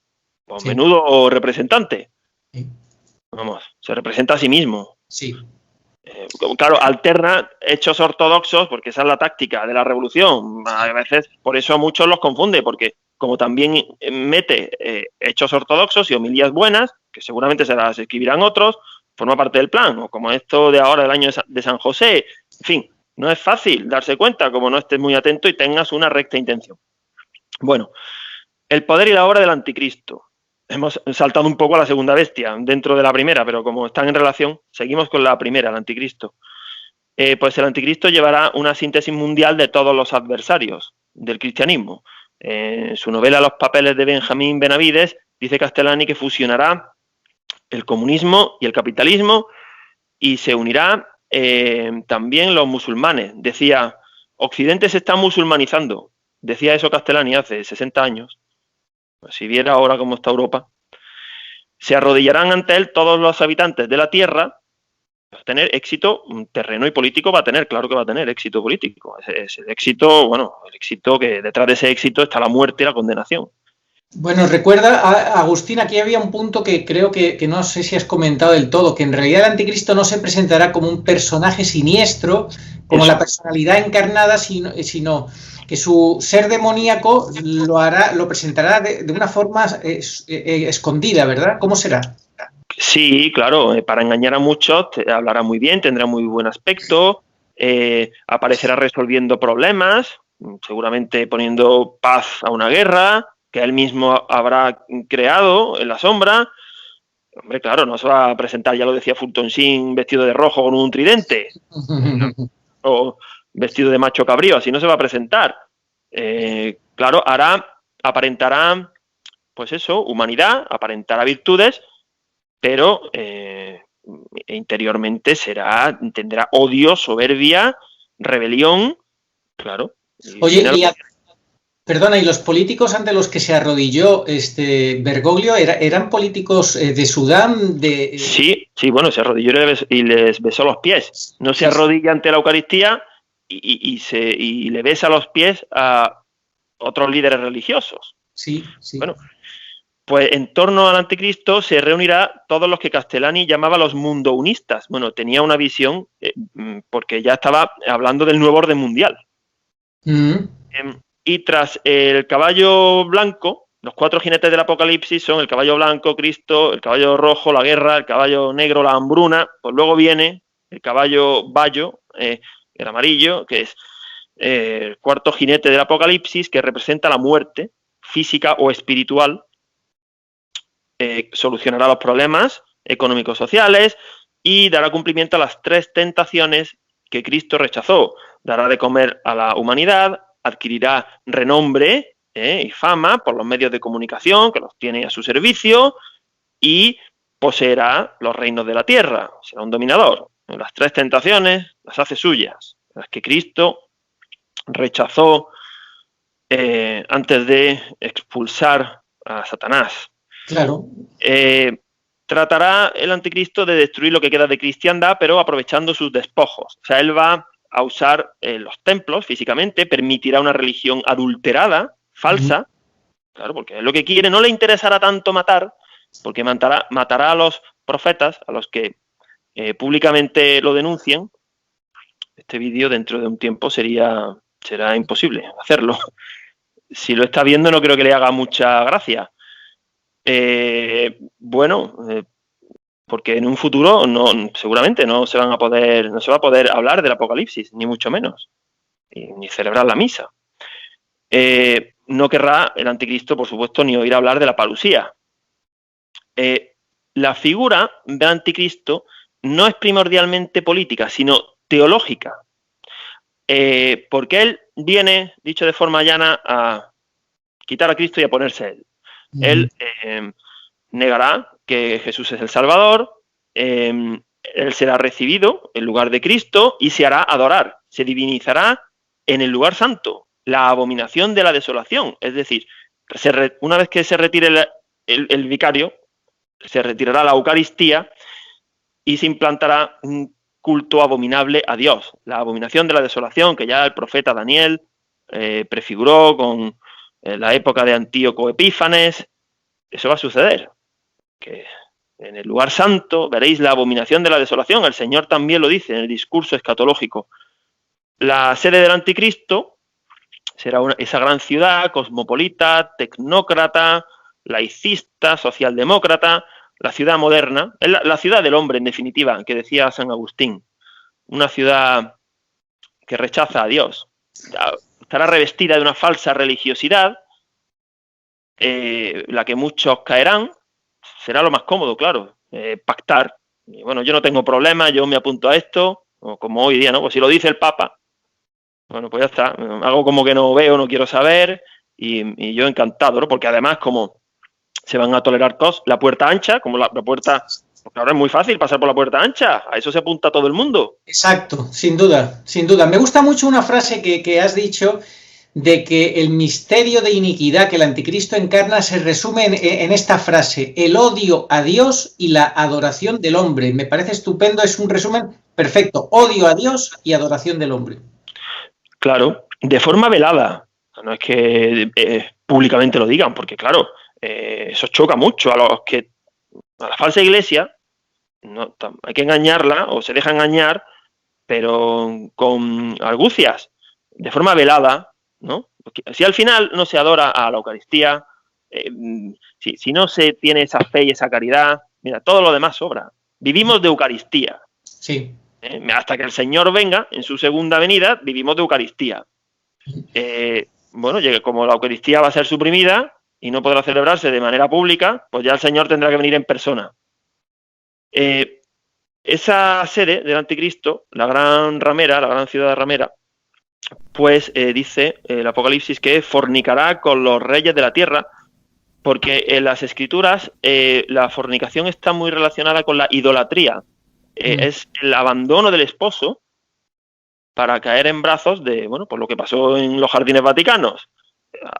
Pues sí. Menudo representante. Sí. Vamos, se representa a sí mismo. Sí. Claro, alterna hechos ortodoxos, porque esa es la táctica de la revolución. A veces, por eso a muchos los confunde, porque como también mete hechos ortodoxos y homilías buenas, que seguramente se las escribirán otros, forma parte del plan, o como esto de ahora del año de San José. En fin, no es fácil darse cuenta, como no estés muy atento y tengas una recta intención. Bueno, el poder y la obra del anticristo. Hemos saltado un poco a la segunda bestia dentro de la primera, pero como están en relación, seguimos con la primera, el anticristo. pues el anticristo llevará una síntesis mundial de todos los adversarios del cristianismo. En su novela Los papeles de Benjamín Benavides dice Castellani que fusionará el comunismo y el capitalismo y se unirá también los musulmanes. Decía, Occidente se está musulmanizando. Decía eso Castellani hace 60 años. Si viera ahora cómo está Europa. Se arrodillarán ante él todos los habitantes de la tierra. Va a tener éxito terreno y político, va a tener, claro que va a tener éxito político. Es el éxito, bueno, el éxito que detrás de ese éxito está la muerte y la condenación. Bueno, recuerda, Agustín, aquí había un punto que creo que no sé si has comentado del todo, que en realidad el anticristo no se presentará como un personaje siniestro, como la personalidad encarnada, sino que su ser demoníaco lo presentará de una forma escondida, ¿verdad? ¿Cómo será? Sí, claro, para engañar a muchos hablará muy bien, tendrá muy buen aspecto, aparecerá resolviendo problemas, seguramente poniendo paz a una guerra que él mismo habrá creado en la sombra. Hombre, claro, no se va a presentar, ya lo decía Fulton Sheen, vestido de rojo con un tridente, o vestido de macho cabrío, así no se va a presentar. Claro, aparentará, pues eso, humanidad, aparentará virtudes, pero interiormente tendrá odio, soberbia, rebelión, claro. Oye, perdona, ¿y los políticos ante los que se arrodilló Bergoglio eran políticos de Sudán? Sí, bueno, se arrodilló y les besó los pies. No se arrodilla ante la Eucaristía y le besa los pies a otros líderes religiosos. Sí. Bueno, pues en torno al anticristo se reunirá todos los que Castellani llamaba los mundounistas. Bueno, tenía una visión porque ya estaba hablando del nuevo orden mundial. Y tras el caballo blanco, los 4 jinetes del Apocalipsis son el caballo blanco, Cristo, el caballo rojo, la guerra, el caballo negro, la hambruna. Pues luego viene el caballo bayo, el amarillo, que es el 4.º jinete del Apocalipsis, que representa la muerte física o espiritual. Solucionará los problemas económicos sociales y dará cumplimiento a las 3 tentaciones que Cristo rechazó. Dará de comer a la humanidad, adquirirá renombre y fama por los medios de comunicación que los tiene a su servicio y poseerá los reinos de la tierra. Será un dominador. Las 3 tentaciones las hace suyas, las que Cristo rechazó antes de expulsar a Satanás. Claro. Tratará el anticristo de destruir lo que queda de cristiandad, pero aprovechando sus despojos. O sea, él va a usar los templos físicamente, permitirá una religión adulterada, falsa, claro, porque es lo que quiere. No le interesará tanto matar, porque matará a los profetas, a los que públicamente lo denuncien. Este vídeo dentro de un tiempo será imposible hacerlo. Si lo está viendo no creo que le haga mucha gracia. Porque en un futuro seguramente no se va a poder hablar del Apocalipsis, ni mucho menos, ni celebrar la misa. No querrá el anticristo, por supuesto, ni oír hablar de la parusía. La figura del anticristo no es primordialmente política, sino teológica, porque él viene, dicho de forma llana, a quitar a Cristo y a ponerse él. Él negará que Jesús es el Salvador, él será recibido en lugar de Cristo y se hará adorar, se divinizará en el lugar santo, la abominación de la desolación. Es decir, una vez que se retire el vicario, se retirará la Eucaristía y se implantará un culto abominable a Dios, la abominación de la desolación que ya el profeta Daniel prefiguró con la época de Antíoco Epífanes. Eso va a suceder, que en el lugar santo veréis la abominación de la desolación. El Señor también lo dice en el discurso escatológico. La sede del anticristo será esa gran ciudad cosmopolita, tecnócrata, laicista, socialdemócrata, la ciudad moderna, la ciudad del hombre en definitiva, que decía San Agustín, una ciudad que rechaza a Dios. Estará revestida de una falsa religiosidad, la que muchos caerán. Será lo más cómodo, claro, pactar. Y bueno, yo no tengo problema, yo me apunto a esto, o como hoy día, ¿no? Pues si lo dice el Papa, bueno, pues ya está, hago como que no veo, no quiero saber, y yo encantado, ¿no? Porque además, como se van a tolerar todos, la puerta ancha, como la puerta, porque ahora es muy fácil pasar por la puerta ancha, a eso se apunta todo el mundo. Exacto, sin duda, sin duda. Me gusta mucho una frase que has dicho de que el misterio de iniquidad que el anticristo encarna se resume en esta frase: el odio a Dios y la adoración del hombre. Me parece estupendo, es un resumen perfecto: odio a Dios y adoración del hombre. Claro, de forma velada, no es que públicamente lo digan, porque claro, eso choca mucho a la falsa iglesia, no, hay que engañarla o se deja engañar, pero con argucias, de forma velada, ¿no? Porque si al final no se adora a la Eucaristía, si no se tiene esa fe y esa caridad, mira, todo lo demás sobra. Vivimos de Eucaristía. Sí. Hasta que el Señor venga en su segunda venida, vivimos de Eucaristía. Bueno, como la Eucaristía va a ser suprimida y no podrá celebrarse de manera pública, pues ya el Señor tendrá que venir en persona. Esa sede del anticristo, la gran ramera, la gran ciudad ramera, pues dice el Apocalipsis que fornicará con los reyes de la tierra, porque en las Escrituras la fornicación está muy relacionada con la idolatría. Es el abandono del esposo para caer en brazos de, bueno, pues lo que pasó en los jardines vaticanos.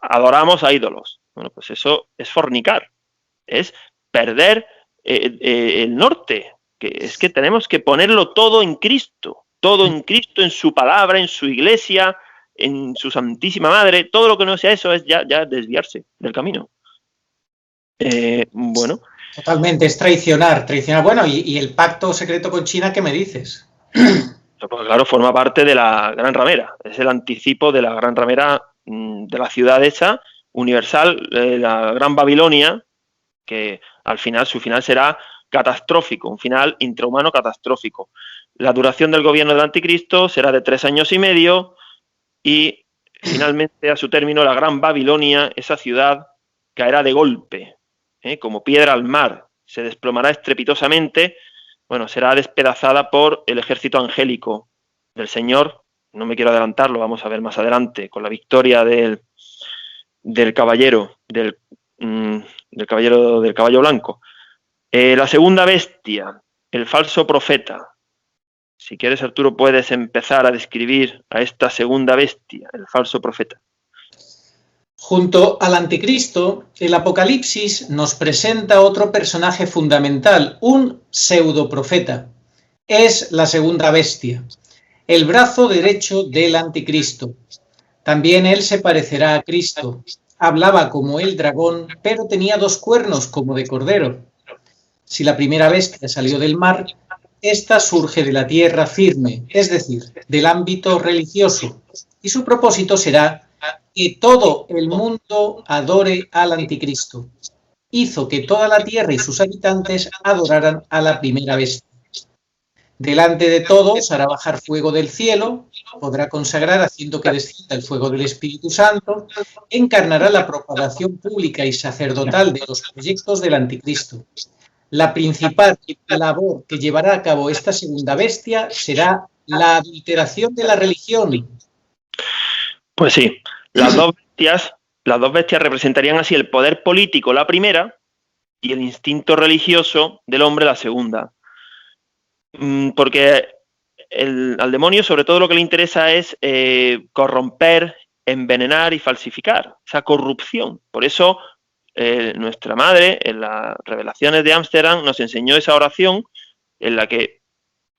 Adoramos a ídolos. Bueno, pues eso es fornicar, es perder el norte, que es que tenemos que ponerlo todo en Cristo, en su palabra, en su iglesia, en su Santísima Madre. Todo lo que no sea eso es ya desviarse del camino. Bueno. Totalmente, es traicionar. Bueno, y el pacto secreto con China, ¿qué me dices? Pues claro, forma parte de la Gran Ramera, es el anticipo de la Gran Ramera, de la ciudad esa, universal, la Gran Babilonia, que al final, su final será catastrófico, un final intrahumano catastrófico. La duración del gobierno del anticristo será de 3 años y medio y finalmente a su término la Gran Babilonia, esa ciudad, caerá de golpe, como piedra al mar, se desplomará estrepitosamente, bueno, será despedazada por el ejército angélico del Señor. No me quiero adelantar, lo vamos a ver más adelante, con la victoria del caballero, del caballo blanco. La segunda bestia, el falso profeta. Si quieres, Arturo, puedes empezar a describir a esta segunda bestia, el falso profeta. Junto al anticristo, el Apocalipsis nos presenta otro personaje fundamental, un pseudoprofeta. Es la segunda bestia, el brazo derecho del anticristo. También él se parecerá a Cristo. Hablaba como el dragón, pero tenía 2 cuernos como de cordero. Si la primera bestia salió del mar, esta surge de la tierra firme, es decir, del ámbito religioso, y su propósito será que todo el mundo adore al anticristo. Hizo que toda la tierra y sus habitantes adoraran a la primera bestia. Delante de todos hará bajar fuego del cielo, podrá consagrar haciendo que descienda el fuego del Espíritu Santo, encarnará la propagación pública y sacerdotal de los proyectos del anticristo. La principal labor que llevará a cabo esta segunda bestia será la adulteración de la religión. Pues sí, las dos bestias representarían así el poder político, la primera, y el instinto religioso del hombre, la segunda. Porque al demonio sobre todo lo que le interesa es corromper, envenenar y falsificar, esa corrupción. Por eso nuestra madre en las revelaciones de Ámsterdam nos enseñó esa oración en la que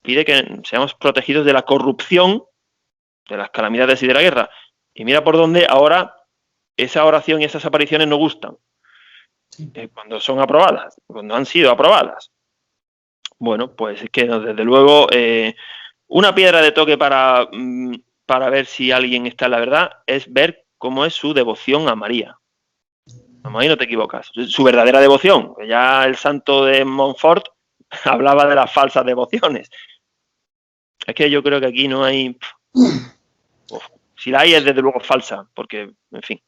pide que seamos protegidos de la corrupción, de las calamidades y de la guerra. Y mira por dónde ahora esa oración y esas apariciones no gustan, cuando son aprobadas, cuando han sido aprobadas. Bueno, pues es que desde luego una piedra de toque para ver si alguien está en la verdad es ver cómo es su devoción a María. Ahí no te equivocas. Su verdadera devoción. Ya el santo de Montfort hablaba de las falsas devociones. Es que yo creo que aquí no hay... si la hay es desde luego falsa, porque, en fin.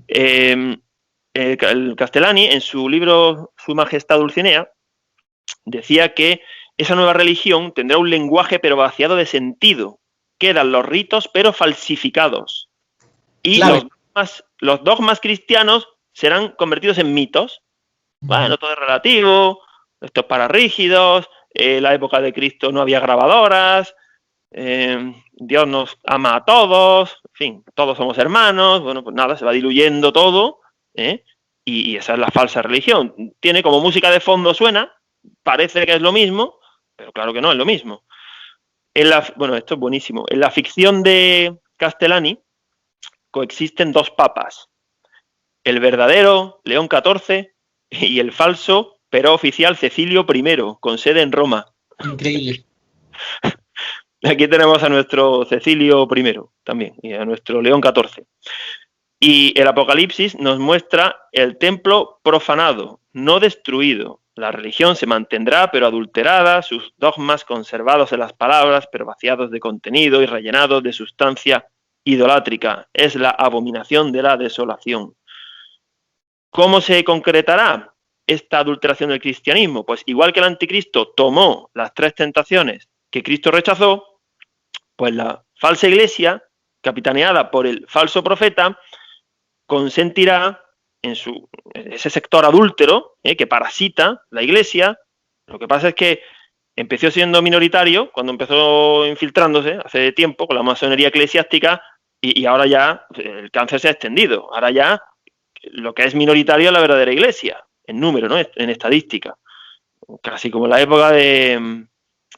El Castellani, en su libro Su Majestad Dulcinea, decía que esa nueva religión tendrá un lenguaje pero vaciado de sentido. Quedan los ritos pero falsificados. Y Claro. los dogmas cristianos serán convertidos en mitos. Bueno, todo es relativo, esto es para rígidos, en la época de Cristo no había grabadoras, Dios nos ama a todos, en fin, todos somos hermanos. Bueno, pues nada, se va diluyendo todo, y esa es la falsa religión. Tiene como música de fondo, suena, parece que es lo mismo, pero claro que no es lo mismo. Bueno, esto es buenísimo. En la ficción de Castellani coexisten dos papas, el verdadero León XIV y el falso pero oficial Cecilio I, con sede en Roma. Increíble. Aquí tenemos a nuestro Cecilio I también, y a nuestro León XIV. Y el Apocalipsis nos muestra el templo profanado, no destruido. La religión se mantendrá, pero adulterada, sus dogmas conservados en las palabras, pero vaciados de contenido y rellenados de sustancia idolátrica. Es la abominación de la desolación. ¿Cómo se concretará esta adulteración del cristianismo? Pues igual que el anticristo tomó las 3 tentaciones que Cristo rechazó, pues la falsa iglesia, capitaneada por el falso profeta, consentirá en ese sector adúltero, que parasita la iglesia. Lo que pasa es que empezó siendo minoritario cuando empezó infiltrándose hace tiempo con la masonería eclesiástica, y ahora ya el cáncer se ha extendido. Ahora ya lo que es minoritario es la verdadera iglesia, en número, ¿no? En estadística. Casi como en la época de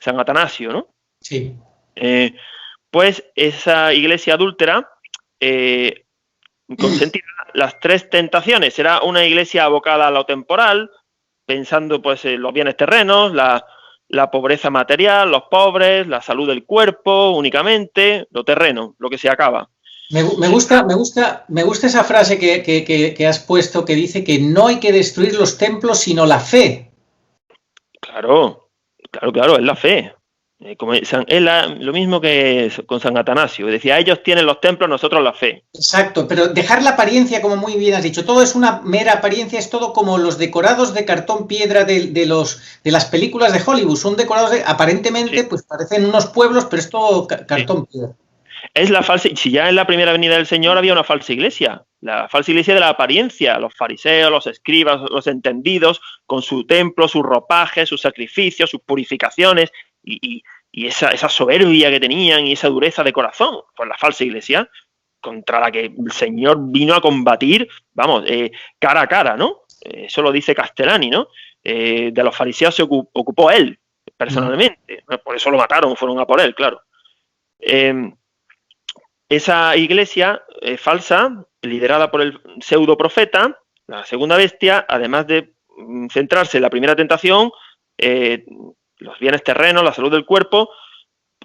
San Atanasio, ¿no? Sí. Pues esa iglesia adúltera consentirá las 3 tentaciones. Será una iglesia abocada a lo temporal, pensando pues en los bienes terrenos, la pobreza material, los pobres, la salud del cuerpo únicamente, lo terreno, lo que se acaba. Me gusta esa frase que has puesto, que dice que no hay que destruir los templos sino la fe. Claro, es la fe. Lo mismo que con San Atanasio. Decía, ellos tienen los templos, nosotros la fe. Exacto, pero dejar la apariencia, como muy bien has dicho, todo es una mera apariencia, es todo como los decorados de cartón piedra de las películas de Hollywood. Son decorados aparentemente, sí, pues parecen unos pueblos, pero es todo cartón piedra. Es la falsa. Si ya en la primera venida del Señor había una falsa iglesia, la falsa iglesia de la apariencia, los fariseos, los escribas, los entendidos, con su templo, sus ropajes, sus sacrificios, sus purificaciones, y esa soberbia que tenían y esa dureza de corazón, pues la falsa iglesia, contra la que el Señor vino a combatir, vamos, cara a cara, ¿no? Eso lo dice Castellani, ¿no? De los fariseos se ocupó él, personalmente, por eso lo mataron, fueron a por él, claro. Esa iglesia falsa, liderada por el pseudo profeta, la segunda bestia, además de centrarse en la primera tentación, los bienes terrenos, la salud del cuerpo,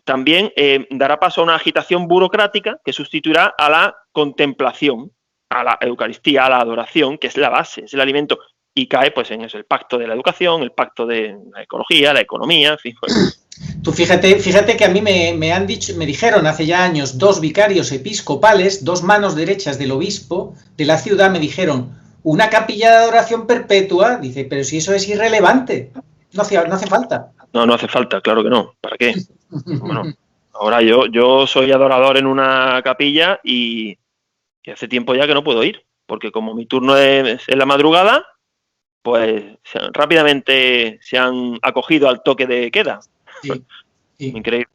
también dará paso a una agitación burocrática que sustituirá a la contemplación, a la Eucaristía, a la adoración, que es la base, es el alimento, y cae pues en eso, el pacto de la educación, el pacto de la ecología, la economía, en fin. Pues. Tú fíjate que a mí me dijeron hace ya años 2 vicarios episcopales, 2 manos derechas del obispo de la ciudad, me dijeron, una capilla de adoración perpetua, dice, pero si eso es irrelevante, no hace falta. No hace falta, claro que no, ¿para qué? Bueno, ahora yo soy adorador en una capilla y hace tiempo ya que no puedo ir, porque como mi turno es en la madrugada, pues rápidamente se han acogido al toque de queda. Sí. Increíble.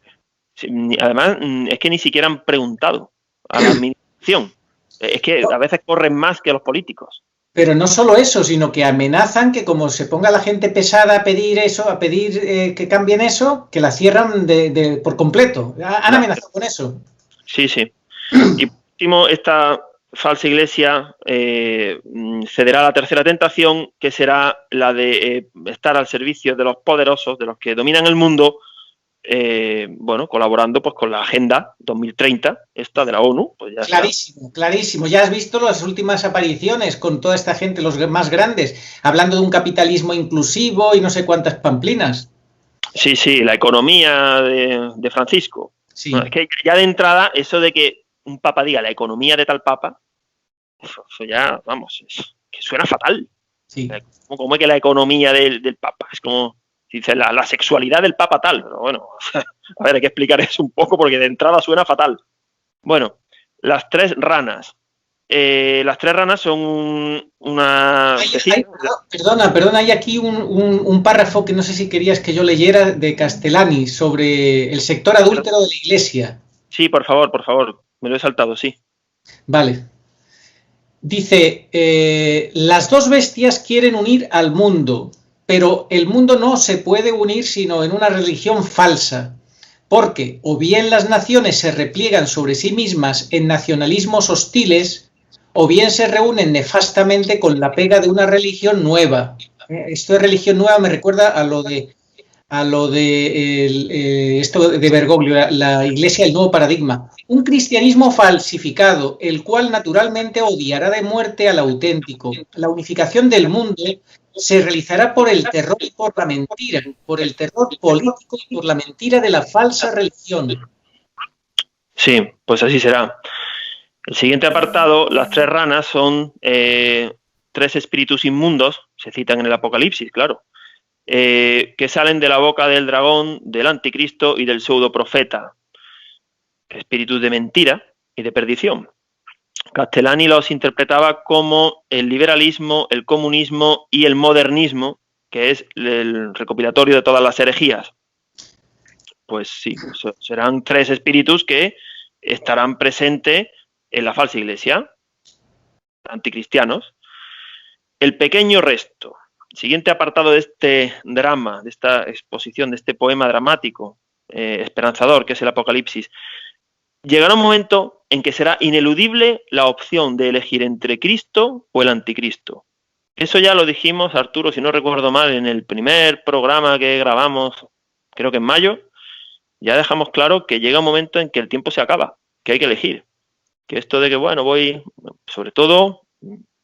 Además, es que ni siquiera han preguntado a la administración. Es que a veces corren más que los políticos. Pero no solo eso, sino que amenazan que como se ponga la gente pesada a pedir eso, a pedir que cambien eso, que la cierran por completo. Han amenazado con eso. Sí. Y por último, esta falsa iglesia cederá a la tercera tentación, que será la de estar al servicio de los poderosos, de los que dominan el mundo, colaborando pues con la Agenda 2030, esta de la ONU. Pues ya clarísimo. Ya has visto las últimas apariciones con toda esta gente, los más grandes, hablando de un capitalismo inclusivo y no sé cuántas pamplinas. Sí, la economía de Francisco. Sí. No, es que ya de entrada, eso de que un papa diga la economía de tal papa, eso ya, vamos, que suena fatal. Sí. ¿Cómo es que la economía del papa? Es como, Dice la sexualidad del Papa tal, pero bueno, a ver, hay que explicar eso un poco porque de entrada suena fatal. Bueno, las tres ranas. Las tres ranas son una... Perdona, hay aquí un párrafo que no sé si querías que yo leyera de Castellani sobre el sector adúltero de la Iglesia. Sí, por favor, me lo he saltado, sí. Vale. Dice, las dos bestias quieren unir al mundo, pero el mundo no se puede unir sino en una religión falsa, porque o bien las naciones se repliegan sobre sí mismas en nacionalismos hostiles, o bien se reúnen nefastamente con la pega de una religión nueva. Esto de religión nueva me recuerda a lo de esto de Bergoglio, la Iglesia del nuevo paradigma. Un cristianismo falsificado, el cual naturalmente odiará de muerte al auténtico. La unificación del mundo se realizará por el terror y por la mentira, por el terror político y por la mentira de la falsa religión. Sí, pues así será. El siguiente apartado, las tres ranas, son tres espíritus inmundos, se citan en el Apocalipsis, claro, que salen de la boca del dragón, del anticristo y del pseudoprofeta. Espíritus de mentira y de perdición. Castellani los interpretaba como el liberalismo, el comunismo y el modernismo, que es el recopilatorio de todas las herejías. Pues sí, serán tres espíritus que estarán presentes en la falsa iglesia, anticristianos. El pequeño resto. Siguiente apartado de este drama, de esta exposición, de este poema dramático, esperanzador, que es el Apocalipsis. Llegará un momento en que será ineludible la opción de elegir entre Cristo o el anticristo. Eso ya lo dijimos, Arturo, si no recuerdo mal, en el primer programa que grabamos, creo que en mayo, ya dejamos claro que llega un momento en que el tiempo se acaba, que hay que elegir. Que esto de que, bueno, voy, sobre todo,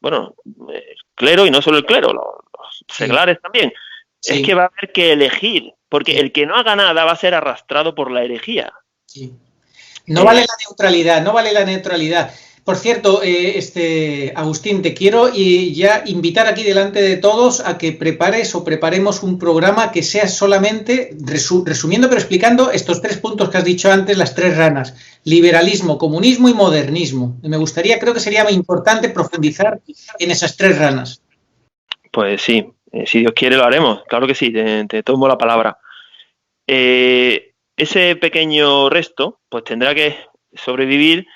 bueno, el clero y no solo el clero, los seglares también, es que va a haber que elegir, porque el que no haga nada va a ser arrastrado por la herejía. Sí. No vale la neutralidad, no vale la neutralidad. Por cierto, Agustín, te quiero ya invitar aquí delante de todos a que preparemos un programa que sea solamente resumiendo pero explicando estos tres puntos que has dicho antes, las tres ranas: liberalismo, comunismo y modernismo. Me gustaría, creo que sería muy importante profundizar en esas tres ranas. Pues sí, si Dios quiere lo haremos, claro que sí, te tomo la palabra. Ese pequeño resto pues tendrá que sobrevivir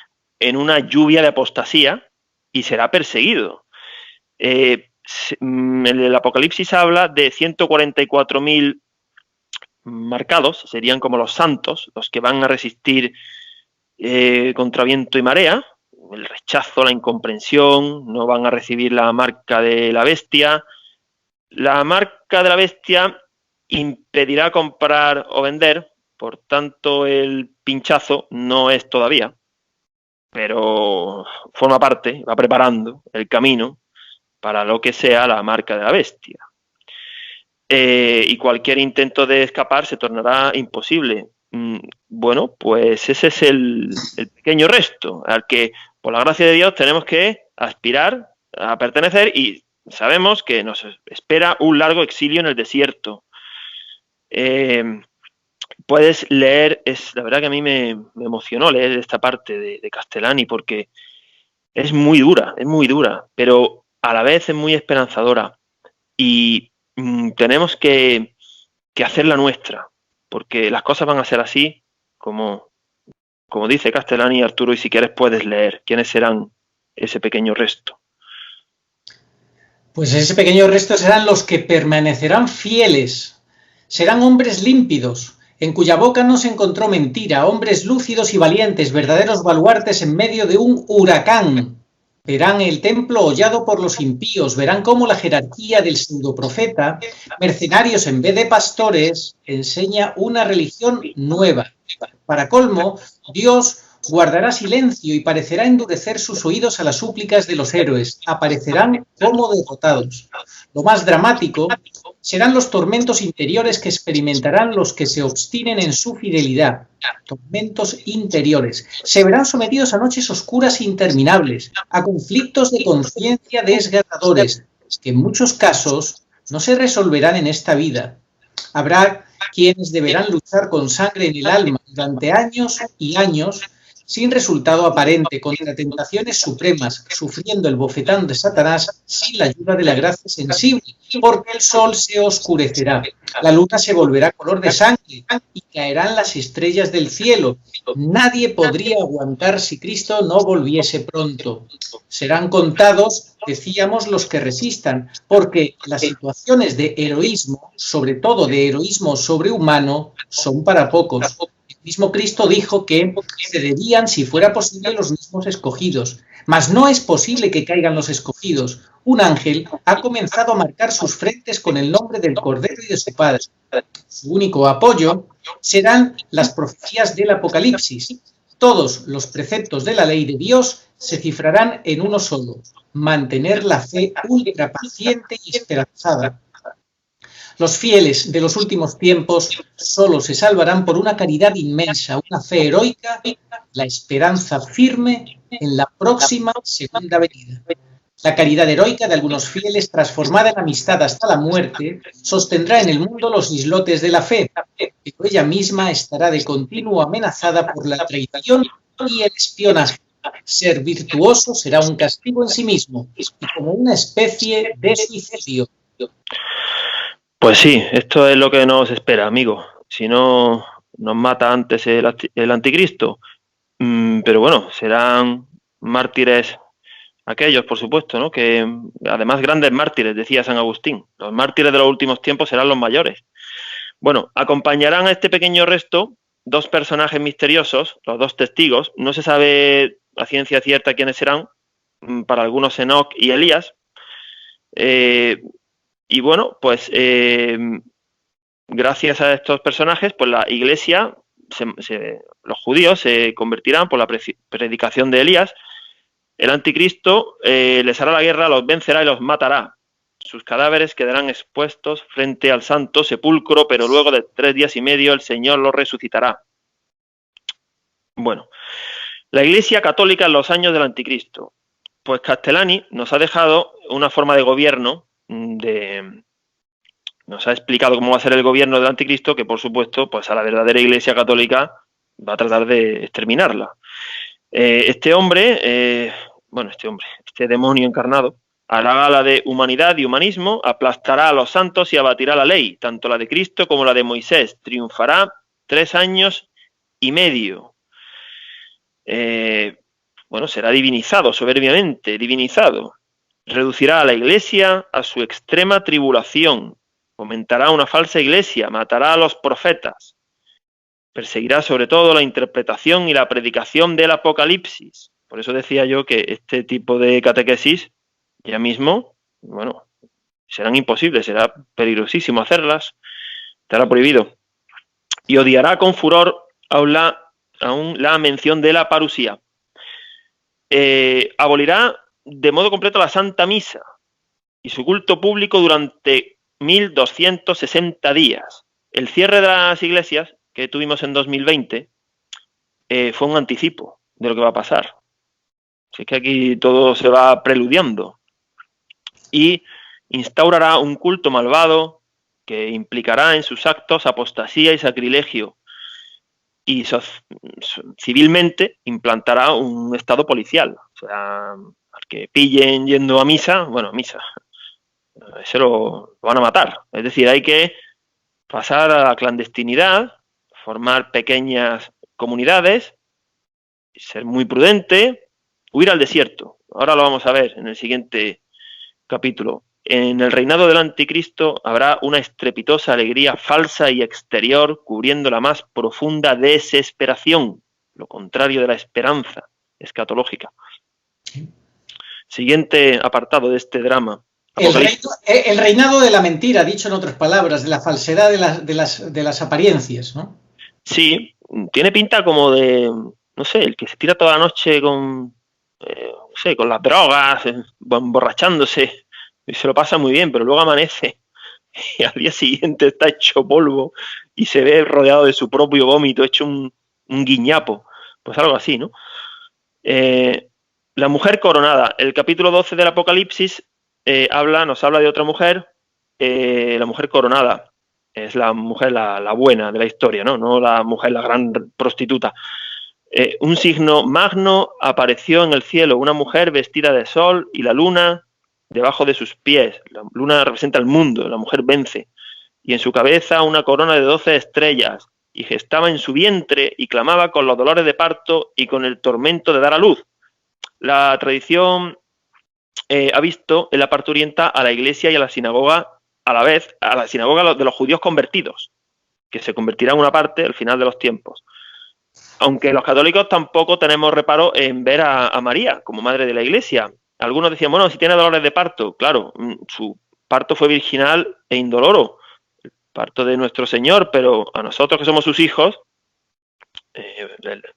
en una lluvia de apostasía y será perseguido. El Apocalipsis habla de 144.000 marcados, serían como los santos, los que van a resistir contra viento y marea, el rechazo, la incomprensión, no van a recibir la marca de la bestia. La marca de la bestia impedirá comprar o vender, por tanto el pinchazo no es todavía, pero forma parte, va preparando el camino para lo que sea la marca de la bestia. Y cualquier intento de escapar se tornará imposible. Bueno, pues ese es el pequeño resto al que, por la gracia de Dios, tenemos que aspirar a pertenecer, y sabemos que nos espera un largo exilio en el desierto. Puedes leer, la verdad que a mí me emocionó leer esta parte de Castellani, porque es muy dura, pero a la vez es muy esperanzadora, y tenemos que hacerla nuestra, porque las cosas van a ser así, como dice Castellani. Arturo, y si quieres puedes leer quiénes serán ese pequeño resto. Pues ese pequeño resto serán los que permanecerán fieles, serán hombres límpidos, en cuya boca no se encontró mentira, hombres lúcidos y valientes, verdaderos baluartes en medio de un huracán. Verán el templo hollado por los impíos, verán cómo la jerarquía del pseudoprofeta, mercenarios en vez de pastores, enseña una religión nueva. Para colmo, Dios guardará silencio y parecerá endurecer sus oídos a las súplicas de los héroes. Aparecerán como derrotados. Lo más dramático serán los tormentos interiores que experimentarán los que se obstinen en su fidelidad. Tormentos interiores. Se verán sometidos a noches oscuras e interminables, a conflictos de conciencia desgarradores, que en muchos casos no se resolverán en esta vida. Habrá quienes deberán luchar con sangre en el alma durante años y años sin resultado aparente, contra tentaciones supremas, sufriendo el bofetón de Satanás sin la ayuda de la gracia sensible, porque el sol se oscurecerá, la luna se volverá color de sangre y caerán las estrellas del cielo. Nadie podría aguantar si Cristo no volviese pronto. Serán contados, decíamos, los que resistan, porque las situaciones de heroísmo, sobre todo de heroísmo sobrehumano, son para pocos. El mismo Cristo dijo que cederían, si fuera posible, los mismos escogidos. Mas no es posible que caigan los escogidos. Un ángel ha comenzado a marcar sus frentes con el nombre del Cordero y de su Padre. Su único apoyo serán las profecías del Apocalipsis. Todos los preceptos de la ley de Dios se cifrarán en uno solo: mantener la fe ultra paciente y esperanzada. Los fieles de los últimos tiempos solo se salvarán por una caridad inmensa, una fe heroica, la esperanza firme en la próxima segunda venida. La caridad heroica de algunos fieles, transformada en amistad hasta la muerte, sostendrá en el mundo los islotes de la fe, pero ella misma estará de continuo amenazada por la traición y el espionaje. Ser virtuoso será un castigo en sí mismo y como una especie de suicidio. Pues sí, esto es lo que nos espera, amigo. Si no nos mata antes el anticristo. Pero bueno, serán mártires aquellos, por supuesto, ¿no? Que además grandes mártires, decía San Agustín. Los mártires de los últimos tiempos serán los mayores. Bueno, acompañarán a este pequeño resto dos personajes misteriosos, los dos testigos. No se sabe a ciencia cierta quiénes serán. Para algunos Enoc y Elías. Y bueno, pues gracias a estos personajes, pues la Iglesia, los judíos se convertirán por la predicación de Elías. El anticristo les hará la guerra, los vencerá y los matará. Sus cadáveres quedarán expuestos frente al santo sepulcro, pero luego de 3 días y medio el Señor los resucitará. Bueno, la Iglesia católica en los años del anticristo. Pues Castellani nos ha dejado una forma de gobierno, nos ha explicado cómo va a ser el gobierno del anticristo, que por supuesto, pues a la verdadera Iglesia católica va a tratar de exterminarla. Este demonio encarnado, hará gala de humanidad y humanismo, aplastará a los santos y abatirá la ley, tanto la de Cristo como la de Moisés. Triunfará 3 años y medio. Será divinizado, soberbiamente divinizado. Reducirá a la Iglesia a su extrema tribulación. Fomentará una falsa iglesia, matará a los profetas. Perseguirá sobre todo la interpretación y la predicación del Apocalipsis. Por eso decía yo que este tipo de catequesis ya mismo, serán imposibles, será peligrosísimo hacerlas, estará prohibido. Y odiará con furor aún la mención de la parusía. Abolirá de modo completo la Santa Misa y su culto público durante 1260 días. El cierre de las iglesias que tuvimos en 2020 fue un anticipo de lo que va a pasar. Así que aquí todo se va preludiando. Y instaurará un culto malvado que implicará en sus actos apostasía y sacrilegio. Y civilmente implantará un estado policial. O sea, al que pillen yendo a misa, ese lo van a matar. Es decir, hay que pasar a la clandestinidad, formar pequeñas comunidades, ser muy prudente, huir al desierto. Ahora lo vamos a ver en el siguiente capítulo. En el reinado del anticristo habrá una estrepitosa alegría falsa y exterior, cubriendo la más profunda desesperación, lo contrario de la esperanza escatológica. Siguiente apartado de este drama. El reinado de la mentira, dicho en otras palabras, de la falsedad de las apariencias, ¿no? Sí, tiene pinta como de, el que se tira toda la noche con las drogas, emborrachándose, y se lo pasa muy bien, pero luego amanece y al día siguiente está hecho polvo y se ve rodeado de su propio vómito, hecho un guiñapo. Pues algo así, ¿no? La mujer coronada. El capítulo 12 del Apocalipsis nos habla de otra mujer, la mujer coronada. es la mujer la buena de la historia, ¿no? No la mujer, la gran prostituta. Un signo magno apareció en el cielo, una mujer vestida de sol y la luna debajo de sus pies. La luna representa el mundo, la mujer vence. Y en su cabeza una corona de 12 estrellas, y gestaba en su vientre y clamaba con los dolores de parto y con el tormento de dar a luz. La tradición ha visto en la parturienta a la iglesia y a la sinagoga a la vez, a la sinagoga de los judíos convertidos, que se convertirá en una parte al final de los tiempos. Aunque los católicos tampoco tenemos reparo en ver a María como madre de la iglesia. Algunos decían, bueno, si tiene dolores de parto, claro, su parto fue virginal e indoloro, el parto de nuestro Señor, pero a nosotros que somos sus hijos,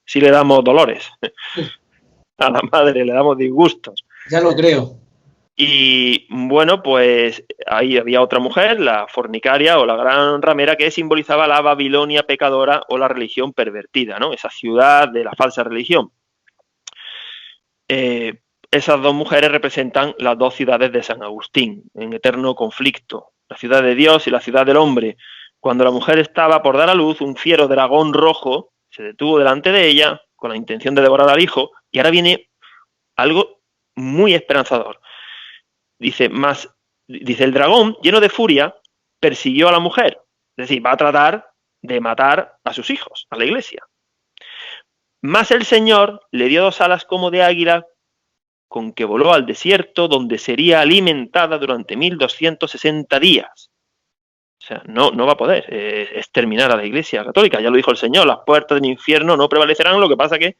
sí le damos dolores. A la madre le damos disgustos. Ya lo creo. Y bueno, pues ahí había otra mujer, la fornicaria o la gran ramera, que simbolizaba la Babilonia pecadora o la religión pervertida, ¿no? Esa ciudad de la falsa religión. Esas dos mujeres representan las dos ciudades de San Agustín, en eterno conflicto, la ciudad de Dios y la ciudad del hombre. Cuando la mujer estaba por dar a luz, un fiero dragón rojo se detuvo delante de ella con la intención de devorar al hijo, y ahora viene algo muy esperanzador. Dice, el dragón, lleno de furia, persiguió a la mujer. Es decir, va a tratar de matar a sus hijos, a la iglesia. Mas el Señor le dio 2 alas como de águila, con que voló al desierto, donde sería alimentada durante 1260 días. O sea, no va a poder exterminar a la iglesia católica. Ya lo dijo el Señor, las puertas del infierno no prevalecerán. Lo que pasa que,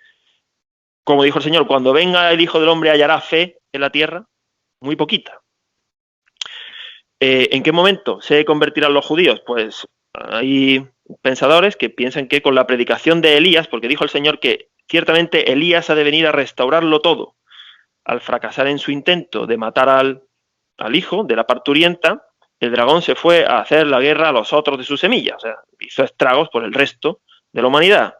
como dijo el Señor, cuando venga el Hijo del Hombre hallará fe en la tierra. Muy poquita. ¿En qué momento se convertirán los judíos? Pues hay pensadores que piensan que con la predicación de Elías, porque dijo el Señor que ciertamente Elías ha de venir a restaurarlo todo. Al fracasar en su intento de matar al hijo de la parturienta, el dragón se fue a hacer la guerra a los otros de su semilla. O sea, hizo estragos por el resto de la humanidad.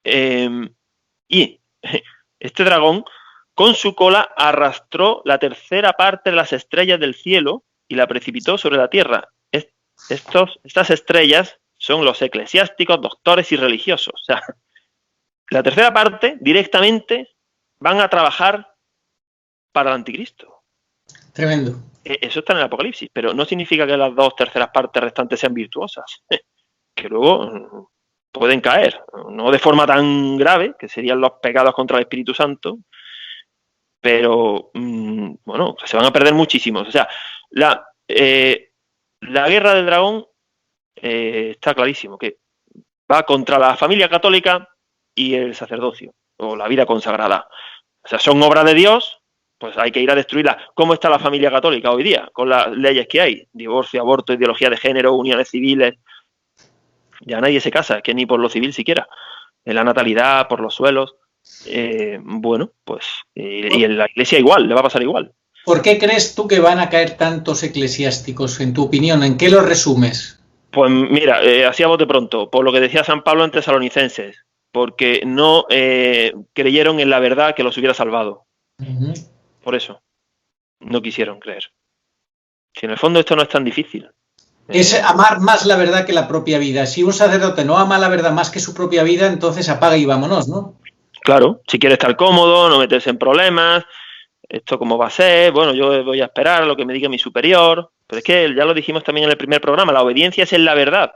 Y este dragón, con su cola, arrastró la tercera parte de las estrellas del cielo y la precipitó sobre la tierra. Estas estrellas son los eclesiásticos, doctores y religiosos. O sea, la tercera parte directamente van a trabajar para el anticristo. Tremendo. Eso está en el Apocalipsis, pero no significa que las 2 terceras partes restantes sean virtuosas, que luego pueden caer, no de forma tan grave, que serían los pecados contra el Espíritu Santo, pero bueno, se van a perder muchísimos. O sea, la guerra del dragón está clarísimo, que va contra la familia católica y el sacerdocio, o la vida consagrada. O sea, son obras de Dios, pues hay que ir a destruirlas. ¿Cómo está la familia católica hoy día? Con las leyes que hay, divorcio, aborto, ideología de género, uniones civiles. Ya nadie se casa, es que ni por lo civil siquiera. En la natalidad, por los suelos. Bueno, pues y en la iglesia igual, le va a pasar igual. ¿Por qué crees tú que van a caer tantos eclesiásticos, en tu opinión? ¿En qué lo resumes? Pues mira, así a bote pronto, por lo que decía San Pablo en Tesalonicenses, porque no creyeron en la verdad que los hubiera salvado. Por eso, no quisieron creer. Si en el fondo esto no es tan difícil. Es amar más la verdad que la propia vida. Si un sacerdote no ama la verdad más que su propia vida, entonces apaga y vámonos, ¿no? Claro, si quiere estar cómodo, no meterse en problemas, esto cómo va a ser, bueno, yo voy a esperar a lo que me diga mi superior. Pero es que ya lo dijimos también en el primer programa, la obediencia es en la verdad.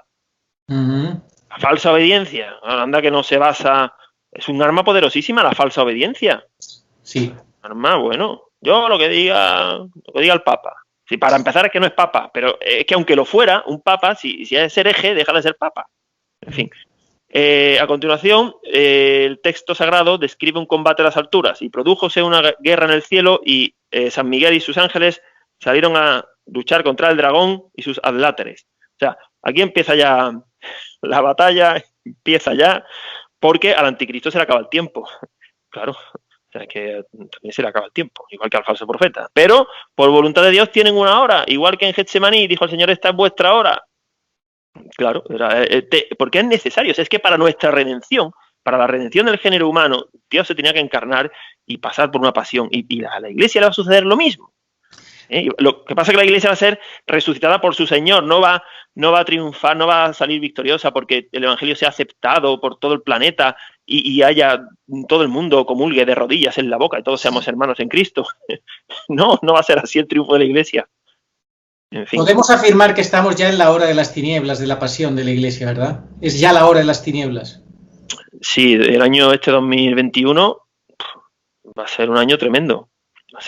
La falsa obediencia, anda que no se basa, es un arma poderosísima la falsa obediencia. Sí. Arma, bueno, yo lo que diga el Papa. Si para empezar es que no es Papa, pero es que aunque lo fuera, un Papa, si es hereje, deja de ser Papa. En fin. A continuación, el texto sagrado describe un combate a las alturas y prodújose una guerra en el cielo y San Miguel y sus ángeles salieron a luchar contra el dragón y sus adláteres. O sea, aquí empieza ya la batalla, empieza ya, porque al anticristo se le acaba el tiempo. Claro, o sea, que también se le acaba el tiempo, igual que al falso profeta. Pero, por voluntad de Dios, tienen una hora, igual que en Getsemaní, dijo el Señor, esta es vuestra hora. Claro, porque es necesario, o sea, es que para nuestra redención, para la redención del género humano, Dios se tenía que encarnar y pasar por una pasión, y a la iglesia le va a suceder lo mismo. Lo que pasa es que la Iglesia va a ser resucitada por su Señor, no va a triunfar, no va a salir victoriosa porque el Evangelio sea aceptado por todo el planeta y haya todo el mundo comulgue de rodillas en la boca y todos seamos hermanos en Cristo. No va a ser así el triunfo de la Iglesia. En fin. Podemos afirmar que estamos ya en la hora de las tinieblas de la pasión de la Iglesia, ¿verdad? Es ya la hora de las tinieblas. Sí, el año 2021 va a ser un año tremendo.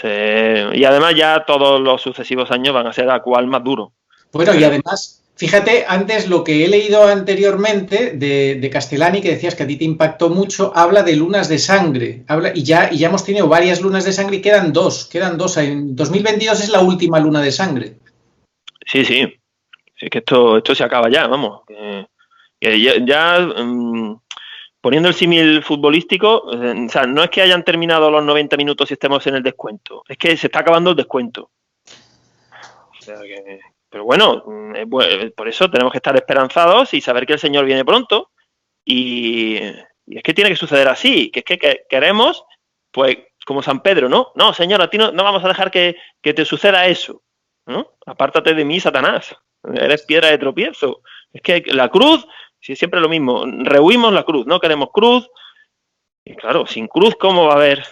Y además ya todos los sucesivos años van a ser a cual más duro. Bueno, y además, fíjate, antes lo que he leído anteriormente de Castellani, que decías que a ti te impactó mucho, habla de lunas de sangre. Y ya hemos tenido varias lunas de sangre y quedan dos. En 2022 es la última luna de sangre. Sí, que esto se acaba ya, vamos. Poniendo el símil futbolístico, o sea, no es que hayan terminado los 90 minutos y estemos en el descuento, es que se está acabando el descuento. O sea pero bueno, por eso tenemos que estar esperanzados y saber que el Señor viene pronto y es que tiene que suceder así, que es que queremos, pues como San Pedro, ¿no? No, Señor, a ti no vamos a dejar que te suceda eso, ¿no? Apártate de mí, Satanás, eres piedra de tropiezo. Es que la cruz... Sí, siempre lo mismo. Rehuimos la cruz, no queremos cruz. Y claro, sin cruz, ¿cómo va a haber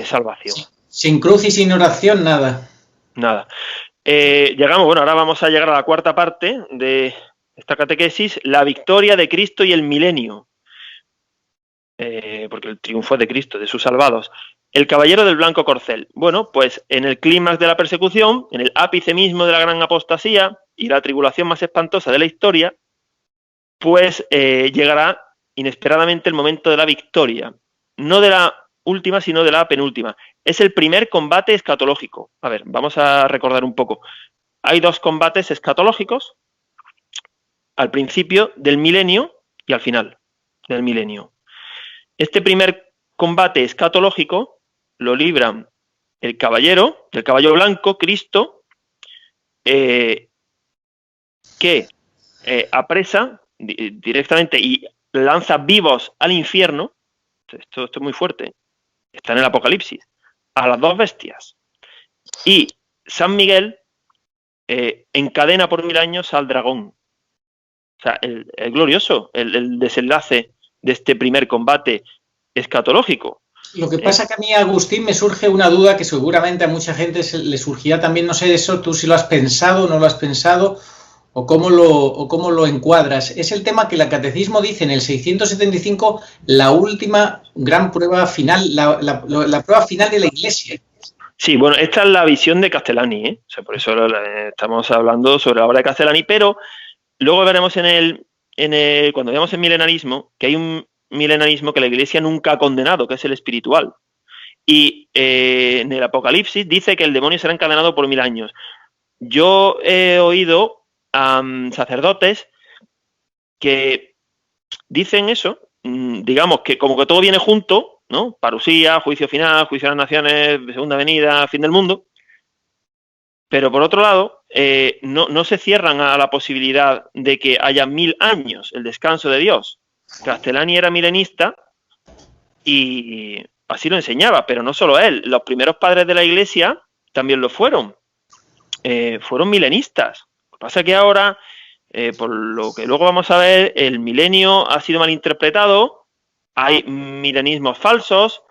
salvación? Sin cruz y sin oración, nada. Nada. Ahora vamos a llegar a la cuarta parte de esta catequesis, la victoria de Cristo y el milenio. Porque el triunfo es de Cristo, de sus salvados. El caballero del blanco corcel. Bueno, pues en el clímax de la persecución, en el ápice mismo de la gran apostasía y la tribulación más espantosa de la historia, pues llegará inesperadamente el momento de la victoria. No de la última, sino de la penúltima. Es el primer combate escatológico. A ver, vamos a recordar un poco. Hay dos combates escatológicos, al principio del milenio y al final del milenio. Este primer combate escatológico lo libran el caballo blanco, Cristo, que apresa directamente y lanza vivos al infierno. Esto es muy fuerte, está en el Apocalipsis, a las dos bestias, y San Miguel encadena por 1000 años al dragón. O sea, el glorioso, el desenlace de este primer combate escatológico. Lo que pasa que a mí, Agustín, me surge una duda que seguramente a mucha gente le surgirá también, no sé eso, tú si lo has pensado o no lo has pensado, o cómo lo encuadras. Es el tema que el Catecismo dice en el 675, la última gran prueba final, la prueba final de la Iglesia. Sí, bueno, esta es la visión de Castellani, ¿eh? O sea, por eso estamos hablando sobre la obra de Castellani, pero luego veremos cuando veamos el milenarismo, que hay un milenarismo que la Iglesia nunca ha condenado, que es el espiritual. Y en el Apocalipsis dice que el demonio será encadenado por 1000 años. Yo he oído a sacerdotes que dicen eso, digamos que como que todo viene junto, ¿no? Parusía, juicio final, juicio de las naciones, segunda venida, fin del mundo. Pero por otro lado, no se cierran a la posibilidad de que haya 1000 años, el descanso de Dios. Castellani era milenista y así lo enseñaba, pero no solo él. Los primeros padres de la Iglesia también lo fueron. Fueron milenistas. Lo que pasa es que ahora, por lo que luego vamos a ver, el milenio ha sido malinterpretado, hay milenismos falsos,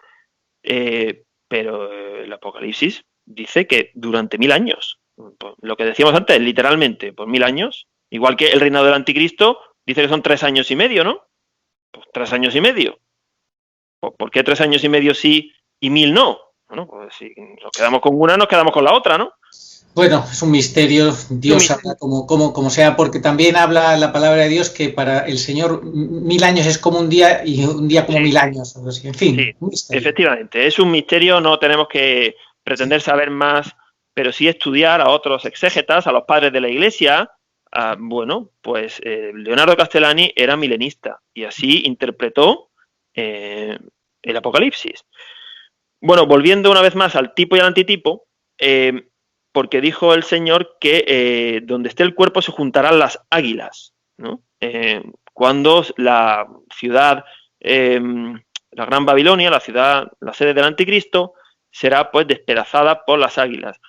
pero el Apocalipsis dice que durante 1000 años, pues, lo que decíamos antes, literalmente, por 1000 años, igual que el reinado del anticristo, dice que son 3 años y medio, ¿no? Pues 3 años y medio. ¿Por qué 3 años y medio sí y 1000 no? Bueno, pues si nos quedamos con una, nos quedamos con la otra, ¿no? Bueno, es un misterio, Dios habla como sea, porque también habla la palabra de Dios que para el Señor 1000 años es como un día y un día como 1000 años. En fin, sí, un misterio. Efectivamente, es un misterio, no tenemos que pretender saber más, pero sí estudiar a otros exégetas, a los padres de la Iglesia. Bueno, pues Leonardo Castellani era milenista y así interpretó el Apocalipsis. Bueno, volviendo una vez más al tipo y al antitipo, porque dijo el Señor que donde esté el cuerpo se juntarán las águilas, ¿no? Cuando la ciudad, la Gran Babilonia, la sede del Anticristo, será pues despedazada por las águilas.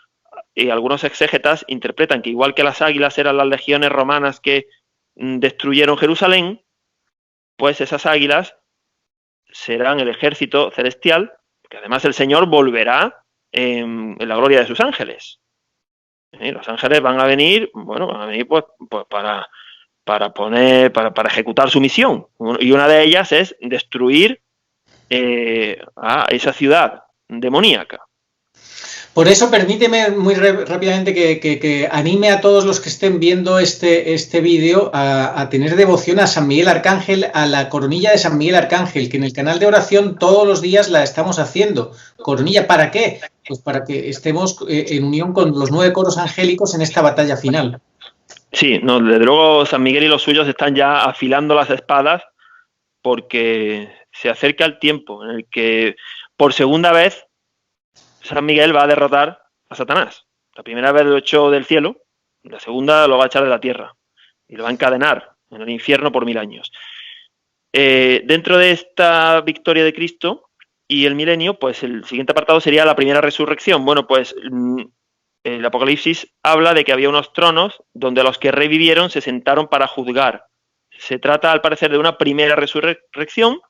algunos exégetas interpretan que igual que las águilas eran las legiones romanas que destruyeron Jerusalén, pues esas águilas serán el ejército celestial, que además el Señor volverá en la gloria de sus ángeles. Los ángeles van a venir, bueno, van a venir pues para ejecutar su misión. Y una de ellas es destruir a esa ciudad demoníaca. Por eso, permíteme muy rápidamente que anime a todos los que estén viendo este vídeo a tener devoción a San Miguel Arcángel, a la coronilla de San Miguel Arcángel, que en el canal de oración todos los días la estamos haciendo. ¿Coronilla para qué? Pues para que estemos en unión con los 9 coros angélicos en esta batalla final. Sí, no, desde luego San Miguel y los suyos están ya afilando las espadas porque se acerca el tiempo en el que por segunda vez San Miguel va a derrotar a Satanás. La primera vez lo echó del cielo, la segunda lo va a echar de la tierra y lo va a encadenar en el infierno por 1000 años. Dentro de esta victoria de Cristo y el milenio, pues el siguiente apartado sería la primera resurrección. Bueno, pues el Apocalipsis habla de que había unos tronos donde los que revivieron se sentaron para juzgar. Se trata, al parecer, de una primera resurrección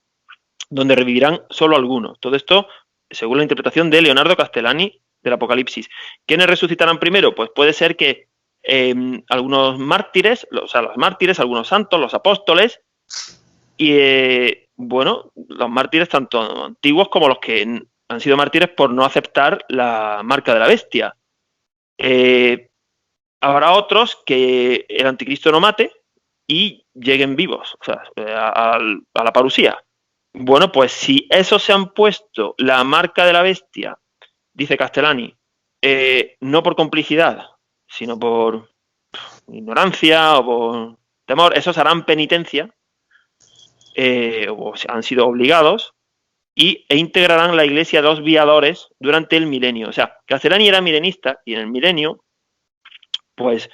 donde revivirán solo algunos. Todo esto según la interpretación de Leonardo Castellani del Apocalipsis. ¿Quiénes resucitarán primero? Pues puede ser que algunos mártires, los mártires, algunos santos, los apóstoles, y bueno, los mártires tanto antiguos como los que han sido mártires por no aceptar la marca de la bestia. Habrá otros que el anticristo no mate y lleguen vivos, o sea, a la parusía. Bueno, pues si esos se han puesto la marca de la bestia, dice Castellani, no por complicidad, sino por ignorancia o por temor, esos harán penitencia o han sido obligados e integrarán la iglesia de los viadores durante el milenio. O sea, Castellani era milenista y en el milenio pues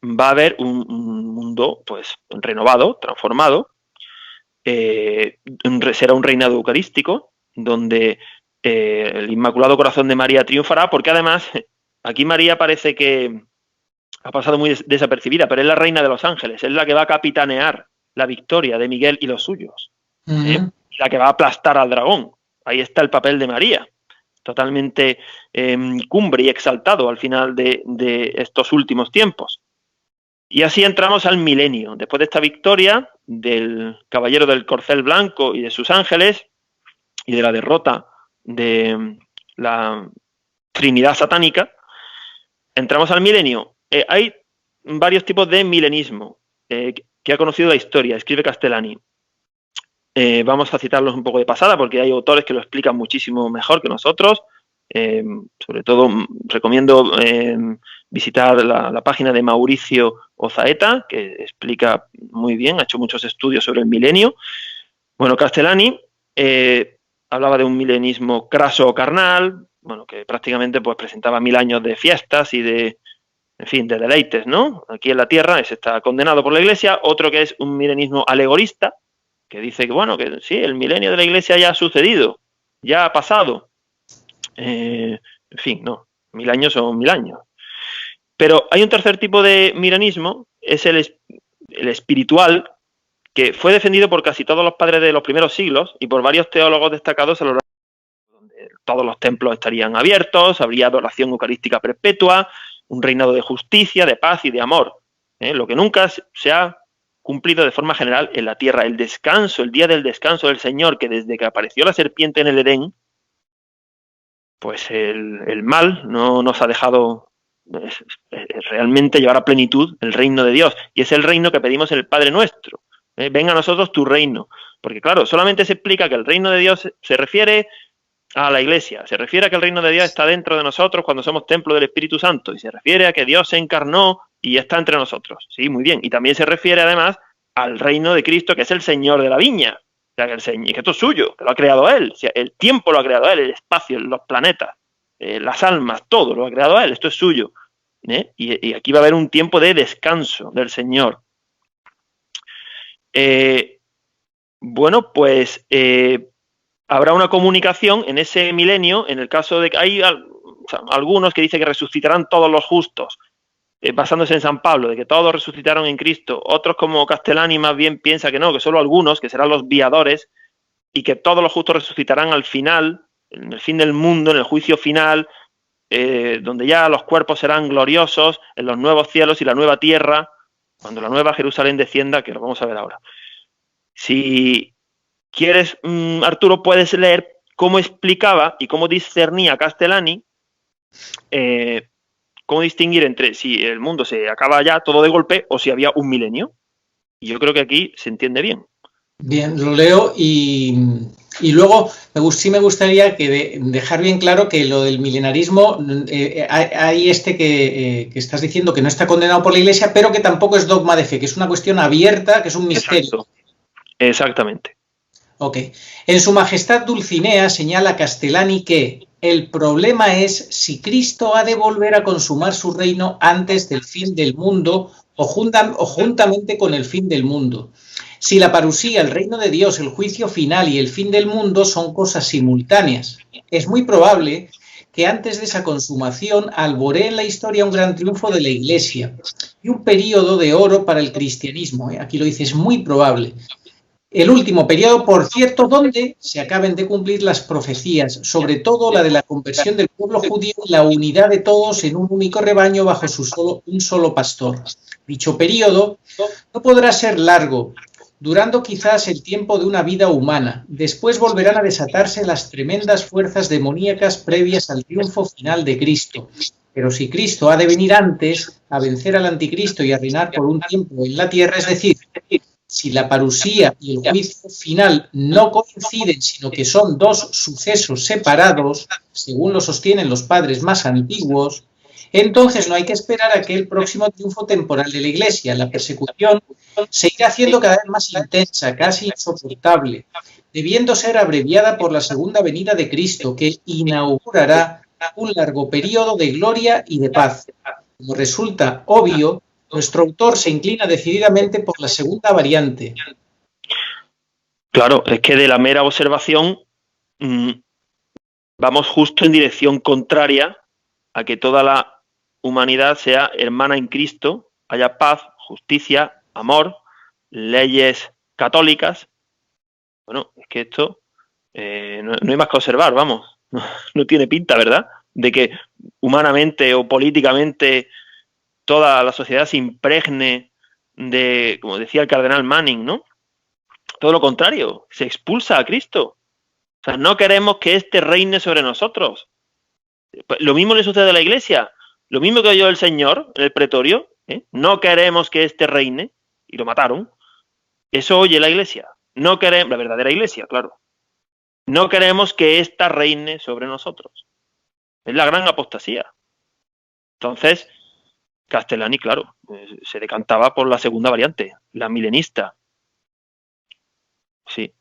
va a haber un mundo pues renovado, transformado. Será un reinado eucarístico donde el Inmaculado Corazón de María triunfará, porque además aquí María parece que ha pasado muy desapercibida, pero es la reina de los ángeles, es la que va a capitanear la victoria de Miguel y los suyos, la que va a aplastar al dragón. Ahí está el papel de María, totalmente cumbre y exaltado al final de estos últimos tiempos. Y así entramos al milenio. Después de esta victoria del caballero del corcel blanco y de sus ángeles y de la derrota de la Trinidad satánica, entramos al milenio. Hay varios tipos de milenismo que ha conocido la historia, escribe Castellani. Vamos a citarlos un poco de pasada porque hay autores que lo explican muchísimo mejor que nosotros. Sobre todo recomiendo visitar la página de Mauricio Ozaeta, que explica muy bien, ha hecho muchos estudios sobre el milenio. Bueno, Castellani hablaba de un milenismo craso o carnal, bueno, que prácticamente pues presentaba 1000 años de fiestas y de, en fin, de deleites, ¿no? Aquí en la tierra ese está condenado por la Iglesia. Otro que es un milenismo alegorista, que dice que, bueno, que sí, el milenio de la Iglesia ya ha sucedido, ya ha pasado. En fin, no, 1000 años son 1000 años. Pero hay un tercer tipo de milenismo, es el espiritual, que fue defendido por casi todos los padres de los primeros siglos y por varios teólogos destacados a lo largo donde todos los templos estarían abiertos, habría adoración eucarística perpetua, un reinado de justicia, de paz y de amor. Lo que nunca se ha cumplido de forma general en la tierra, el descanso, el día del descanso del Señor, que desde que apareció la serpiente en el Edén, pues el mal no nos ha dejado realmente llevar a plenitud el reino de Dios. Y es el reino que pedimos en el Padre Nuestro. Venga a nosotros tu reino. Porque claro, solamente se explica que el reino de Dios se refiere a la Iglesia, se refiere a que el reino de Dios está dentro de nosotros cuando somos templo del Espíritu Santo, y se refiere a que Dios se encarnó y está entre nosotros. Sí, muy bien. Y también se refiere además al reino de Cristo, que es el Señor de la viña. O sea, que esto es suyo, que lo ha creado Él. O sea, el tiempo lo ha creado Él, el espacio, los planetas, las almas, todo lo ha creado Él. Esto es suyo. Y aquí va a haber un tiempo de descanso del Señor. Bueno, pues habrá una comunicación en ese milenio, en el caso de que hay algunos que dicen que resucitarán todos los justos, basándose en San Pablo, de que todos resucitaron en Cristo. Otros, como Castellani, más bien piensa que no, que solo algunos, que serán los viadores, y que todos los justos resucitarán al final, en el fin del mundo, en el juicio final, donde ya los cuerpos serán gloriosos, en los nuevos cielos y la nueva tierra, cuando la nueva Jerusalén descienda, que lo vamos a ver ahora. Si quieres, Arturo, puedes leer cómo explicaba y cómo discernía Castellani, cómo distinguir entre si el mundo se acaba ya todo de golpe o si había un milenio. Y yo creo que aquí se entiende bien. Bien, lo leo y luego sí me gustaría dejar bien claro que lo del milenarismo, hay que estás diciendo que no está condenado por la Iglesia, pero que tampoco es dogma de fe, que es una cuestión abierta, que es un misterio. Exacto. Exactamente. Ok. En Su Majestad Dulcinea señala Castellani que el problema es si Cristo ha de volver a consumar su reino antes del fin del mundo o juntamente con el fin del mundo. Si la parusía, el reino de Dios, el juicio final y el fin del mundo son cosas simultáneas, es muy probable que antes de esa consumación alboree en la historia un gran triunfo de la Iglesia y un periodo de oro para el cristianismo. Aquí lo dice, es muy probable. El último periodo, por cierto, donde se acaben de cumplir las profecías, sobre todo la de la conversión del pueblo judío y la unidad de todos en un único rebaño bajo un solo pastor. Dicho periodo no podrá ser largo, durando quizás el tiempo de una vida humana. Después volverán a desatarse las tremendas fuerzas demoníacas previas al triunfo final de Cristo. Pero si Cristo ha de venir antes a vencer al anticristo y a reinar por un tiempo en la tierra, es decir, si la parusía y el juicio final no coinciden, sino que son dos sucesos separados, según lo sostienen los padres más antiguos, entonces no hay que esperar a que el próximo triunfo temporal de la Iglesia, la persecución, se irá haciendo cada vez más intensa, casi insoportable, debiendo ser abreviada por la segunda venida de Cristo, que inaugurará un largo periodo de gloria y de paz. Como resulta obvio, nuestro autor se inclina decididamente por la segunda variante. Claro, es que de la mera observación vamos justo en dirección contraria a que toda la humanidad sea hermana en Cristo, haya paz, justicia, amor, leyes católicas. Bueno, es que esto no hay más que observar, vamos. No tiene pinta, ¿verdad? De que humanamente o políticamente toda la sociedad se impregne de, como decía el cardenal Manning, ¿no? Todo lo contrario, se expulsa a Cristo. O sea, no queremos que éste reine sobre nosotros. Lo mismo le sucede a la Iglesia. Lo mismo que oyó el Señor en el pretorio, no queremos que éste reine, y lo mataron. Eso oye la Iglesia. No queremos, la verdadera Iglesia, claro. No queremos que ésta reine sobre nosotros. Es la gran apostasía. Entonces, Castellani, claro, se decantaba por la segunda variante, la milenista. Sí.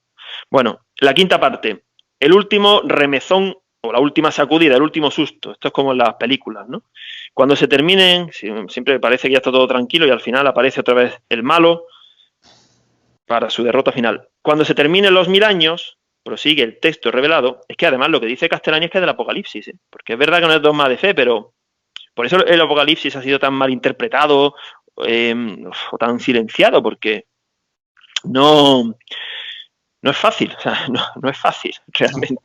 Bueno, la quinta parte. El último remezón o la última sacudida, el último susto. Esto es como en las películas, ¿no? Cuando se terminen, siempre parece que ya está todo tranquilo y al final aparece otra vez el malo para su derrota final. Cuando se terminen los 1000 años, prosigue el texto revelado, es que además lo que dice Castellani es que es del Apocalipsis, porque es verdad que no es dogma de fe, pero por eso el Apocalipsis ha sido tan mal interpretado o tan silenciado, porque no es fácil, o sea, no es fácil realmente.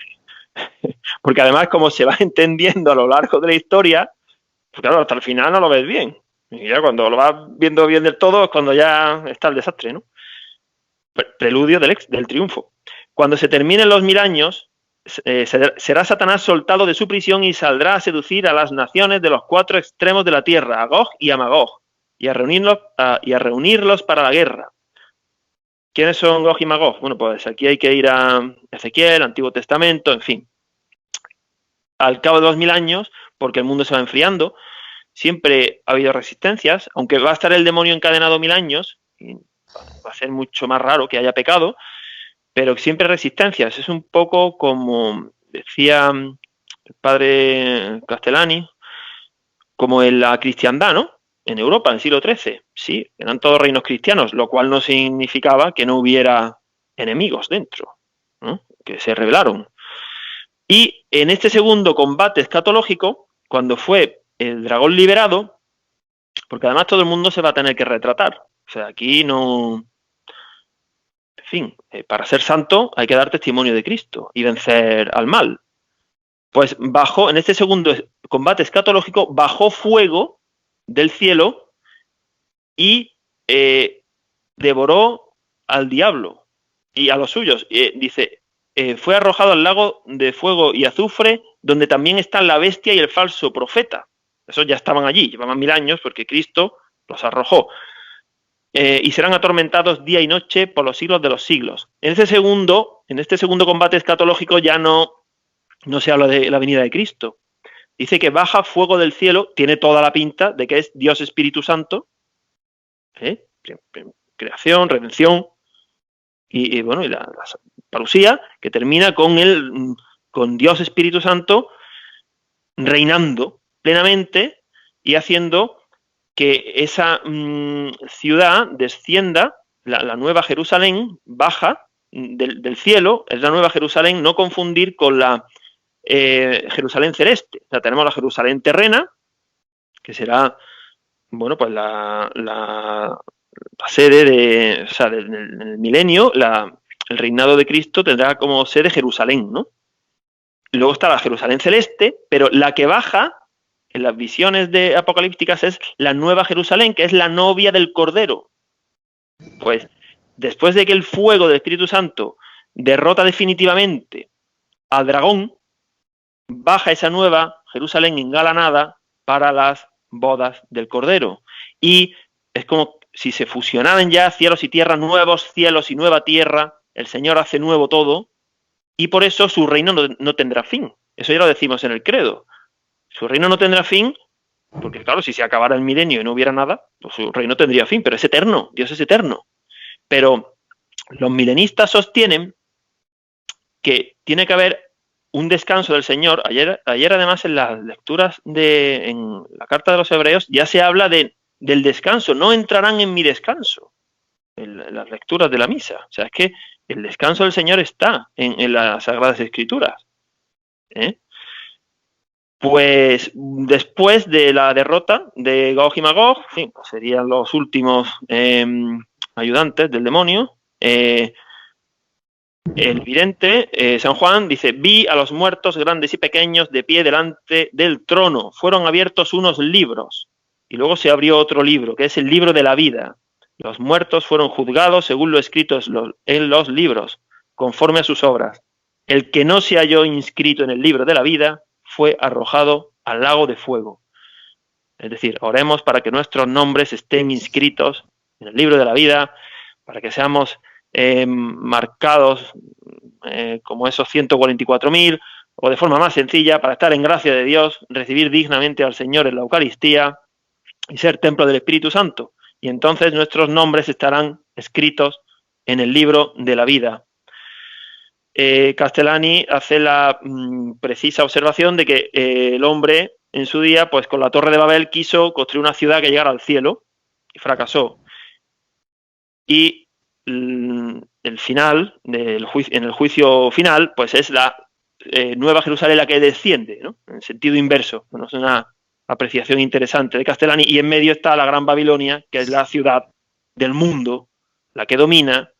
Porque además, como se va entendiendo a lo largo de la historia, pues claro, hasta el final no lo ves bien. Y ya cuando lo vas viendo bien del todo es cuando ya está el desastre, ¿no? Preludio del triunfo. Cuando se terminen los 1000 años, será Satanás soltado de su prisión y saldrá a seducir a las naciones de los 4 extremos de la tierra, a Gog y a Magog, y a reunirlos para la guerra. ¿Quiénes son Gog y Magog? Bueno, pues aquí hay que ir a Ezequiel, Antiguo Testamento, en fin. Al cabo de los 1000 años, porque el mundo se va enfriando, siempre ha habido resistencias, aunque va a estar el demonio encadenado 1000 años, y va a ser mucho más raro que haya pecado, pero siempre resistencias. Es un poco como decía el padre Castellani, como en la cristiandad, ¿no? En Europa, en el siglo XIII, sí, eran todos reinos cristianos, lo cual no significaba que no hubiera enemigos dentro, ¿no? Que se rebelaron. Y en este segundo combate escatológico, cuando fue el dragón liberado, porque además todo el mundo se va a tener que retratar. O sea, aquí no... En fin, para ser santo hay que dar testimonio de Cristo y vencer al mal. Pues bajó, en este segundo combate escatológico, bajó fuego del cielo y devoró al diablo y a los suyos. Dice, fue arrojado al lago de fuego y azufre, donde también están la bestia y el falso profeta. Esos ya estaban allí, llevaban 1000 años porque Cristo los arrojó. Y serán atormentados día y noche por los siglos de los siglos. En este segundo combate escatológico ya no se habla de la venida de Cristo. Dice que baja fuego del cielo, tiene toda la pinta de que es Dios Espíritu Santo, creación, redención, y bueno, y la parusía, que termina con Dios Espíritu Santo reinando plenamente y haciendo que esa ciudad descienda, la nueva Jerusalén baja del cielo, es la nueva Jerusalén, no confundir con la Jerusalén celeste. O sea, tenemos la Jerusalén terrena, que será, bueno, pues la sede del milenio, el reinado de Cristo tendrá como sede Jerusalén, ¿no? Luego está la Jerusalén celeste, pero la que baja en las visiones de apocalípticas es la nueva Jerusalén, que es la novia del Cordero. Pues después de que el fuego del Espíritu Santo derrota definitivamente al dragón, baja esa nueva Jerusalén engalanada para las bodas del Cordero. Y es como si se fusionaran ya cielos y tierra, nuevos cielos y nueva tierra, el Señor hace nuevo todo, y por eso su reino no tendrá fin. Eso ya lo decimos en el credo. Su reino no tendrá fin, porque claro, si se acabara el milenio y no hubiera nada, pues su reino tendría fin, pero es eterno, Dios es eterno. Pero los milenistas sostienen que tiene que haber un descanso del Señor. Ayer además en las lecturas en la carta de los Hebreos ya se habla del descanso, no entrarán en mi descanso, en las lecturas de la misa. O sea, es que el descanso del Señor está en las Sagradas Escrituras. Pues después de la derrota de Gog y Magog, en fin, pues serían los últimos ayudantes del demonio. El vidente, San Juan, dice, vi a los muertos grandes y pequeños de pie delante del trono. Fueron abiertos unos libros y luego se abrió otro libro, que es el libro de la vida. Los muertos fueron juzgados según lo escrito en los libros, conforme a sus obras. El que no se halló inscrito en el libro de la vida fue arrojado al lago de fuego. Es decir, oremos para que nuestros nombres estén inscritos en el libro de la vida, para que seamos marcados como esos 144.000, o de forma más sencilla, para estar en gracia de Dios, recibir dignamente al Señor en la Eucaristía y ser templo del Espíritu Santo. Y entonces nuestros nombres estarán escritos en el libro de la vida. Castellani hace la precisa observación de que el hombre en su día, pues con la Torre de Babel quiso construir una ciudad que llegara al cielo y fracasó. Y el final, en el juicio final, pues es la Nueva Jerusalén la que desciende, ¿no? En sentido inverso. Bueno, es una apreciación interesante de Castellani. Y en medio está la Gran Babilonia, que es la ciudad del mundo, la que domina,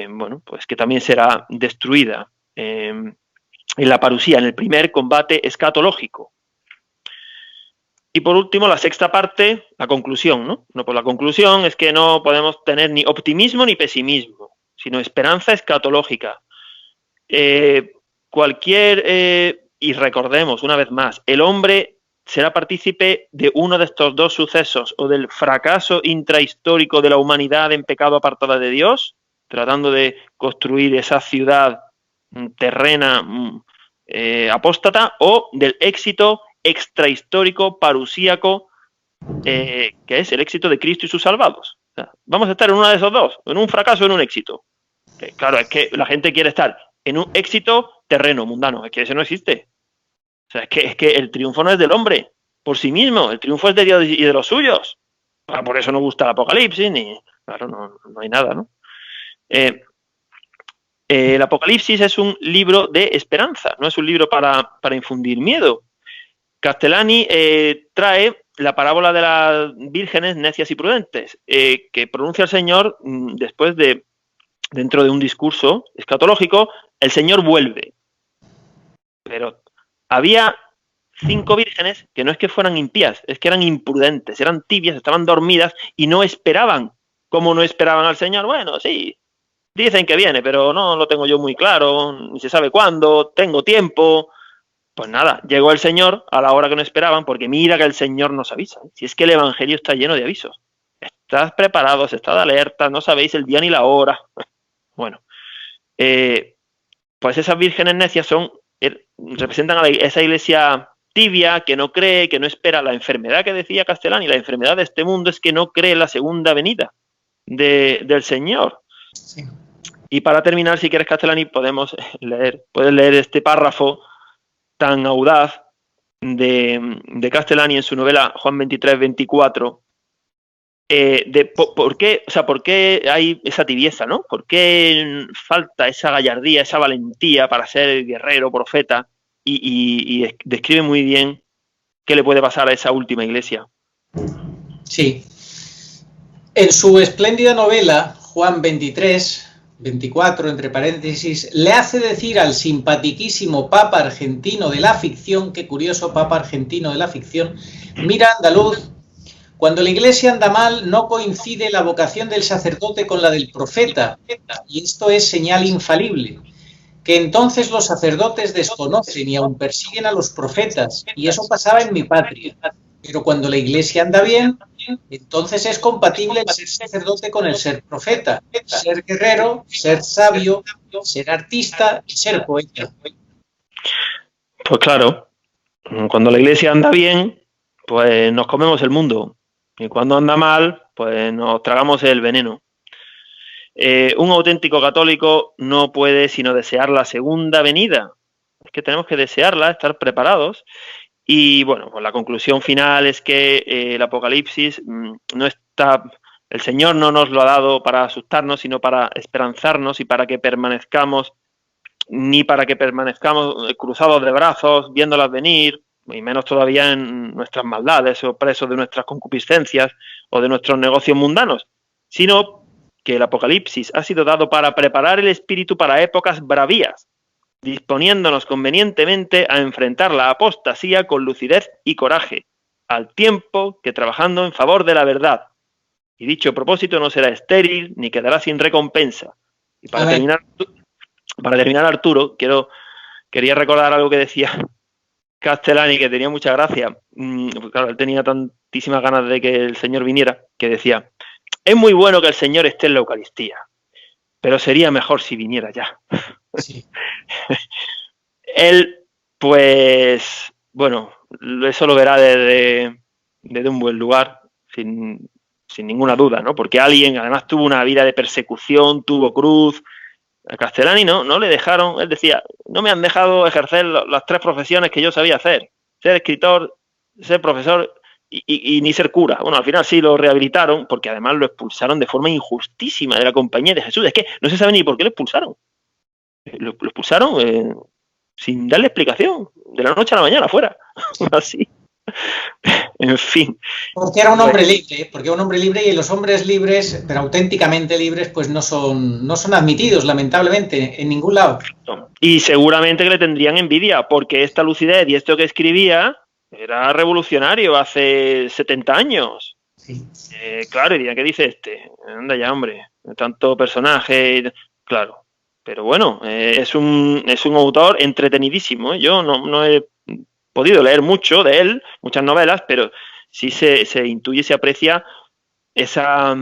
bueno, pues que también será destruida en la parusía, en el primer combate escatológico. Y por último, la sexta parte, la conclusión, ¿no? No, pues la conclusión es que no podemos tener ni optimismo ni pesimismo, sino esperanza escatológica. Y recordemos una vez más, el hombre será partícipe de uno de estos dos sucesos, o del fracaso intrahistórico de la humanidad en pecado apartada de Dios, tratando de construir esa ciudad terrena apóstata, o del éxito extrahistórico, parusíaco, que es el éxito de Cristo y sus salvados. O sea, vamos a estar en uno de esos dos, en un fracaso o en un éxito. Claro, es que la gente quiere estar en un éxito terreno, mundano, es que ese no existe. O sea, es que el triunfo no es del hombre por sí mismo, el triunfo es de Dios y de los suyos. Por eso no gusta el Apocalipsis, ni claro, no hay nada, ¿no? El Apocalipsis es un libro de esperanza, no es un libro para infundir miedo. Castellani trae la parábola de las vírgenes necias y prudentes, que pronuncia el Señor después de, dentro de un discurso escatológico, el Señor vuelve. Pero había 5 vírgenes que no es que fueran impías, es que eran imprudentes, eran tibias, estaban dormidas y no esperaban. ¿Cómo no esperaban al Señor? Bueno, sí, dicen que viene, pero no lo tengo yo muy claro, ni se sabe cuándo, tengo tiempo. Pues nada, llegó el Señor a la hora que no esperaban, porque mira que el Señor nos avisa. Si es que el Evangelio está lleno de avisos. Estad preparados, estad alerta, no sabéis el día ni la hora. Bueno, pues esas vírgenes necias representan a esa iglesia tibia, que no cree, que no espera. La enfermedad que decía Castellani, la enfermedad de este mundo es que no cree en la segunda venida del Señor. Sí. Y para terminar, si quieres, Castellani, puedes leer este párrafo tan audaz de Castellani en su novela Juan 23-24, ¿por qué hay esa tibieza, ¿no? ¿Por qué falta esa gallardía, esa valentía para ser guerrero, profeta? Y describe muy bien qué le puede pasar a esa última iglesia. Sí. En su espléndida novela, Juan 23-24, entre paréntesis, le hace decir al simpatiquísimo Papa argentino de la ficción, qué curioso, Papa argentino de la ficción, mira, andaluz, cuando la iglesia anda mal no coincide la vocación del sacerdote con la del profeta, y esto es señal infalible, que entonces los sacerdotes desconocen y aún persiguen a los profetas, y eso pasaba en mi patria. Pero cuando la iglesia anda bien, entonces es compatible el ser sacerdote con el ser profeta, ser guerrero, ser sabio, ser artista y ser poeta. Pues claro, cuando la iglesia anda bien, pues nos comemos el mundo. Y cuando anda mal, pues nos tragamos el veneno. Un auténtico católico no puede sino desear la segunda venida. Es que tenemos que desearla, estar preparados. Y bueno, pues la conclusión final es que el Apocalipsis no está, el Señor no nos lo ha dado para asustarnos, sino para esperanzarnos y para que permanezcamos, ni para que permanezcamos cruzados de brazos, viéndolas venir, y menos todavía en nuestras maldades o presos de nuestras concupiscencias o de nuestros negocios mundanos, sino que el Apocalipsis ha sido dado para preparar el espíritu para épocas bravías, disponiéndonos convenientemente a enfrentar la apostasía con lucidez y coraje, al tiempo que trabajando en favor de la verdad. Y dicho propósito no será estéril ni quedará sin recompensa. Y para terminar, Arturo, quería recordar algo que decía Castellani, que tenía mucha gracia. Claro, él tenía tantísimas ganas de que el Señor viniera, que decía: es muy bueno que el Señor esté en la Eucaristía, pero sería mejor si viniera ya. Sí. Él, pues, bueno, eso lo verá desde un buen lugar, sin ninguna duda, ¿no? Porque alguien, además, tuvo una vida de persecución, tuvo cruz. A Castellani no le dejaron, él decía, no me han dejado ejercer las 3 profesiones que yo sabía hacer: ser escritor, ser profesor y ni ser cura. Bueno, al final sí lo rehabilitaron, porque además lo expulsaron de forma injustísima de la Compañía de Jesús. Es que no se sabe ni por qué lo expulsaron. Lo expulsaron sin darle explicación, de la noche a la mañana, fuera. Así. En fin. Porque era un hombre libre, y los hombres libres, pero auténticamente libres, pues no son admitidos, lamentablemente, en ningún lado. Y seguramente que le tendrían envidia, porque esta lucidez y esto que escribía era revolucionario hace 70 años. Sí. Claro, y dirían, ¿qué dice este? Anda ya, hombre, tanto personaje, claro. Pero bueno, es un autor entretenidísimo. Yo no he podido leer mucho de él, muchas novelas, pero sí se intuye, se aprecia esa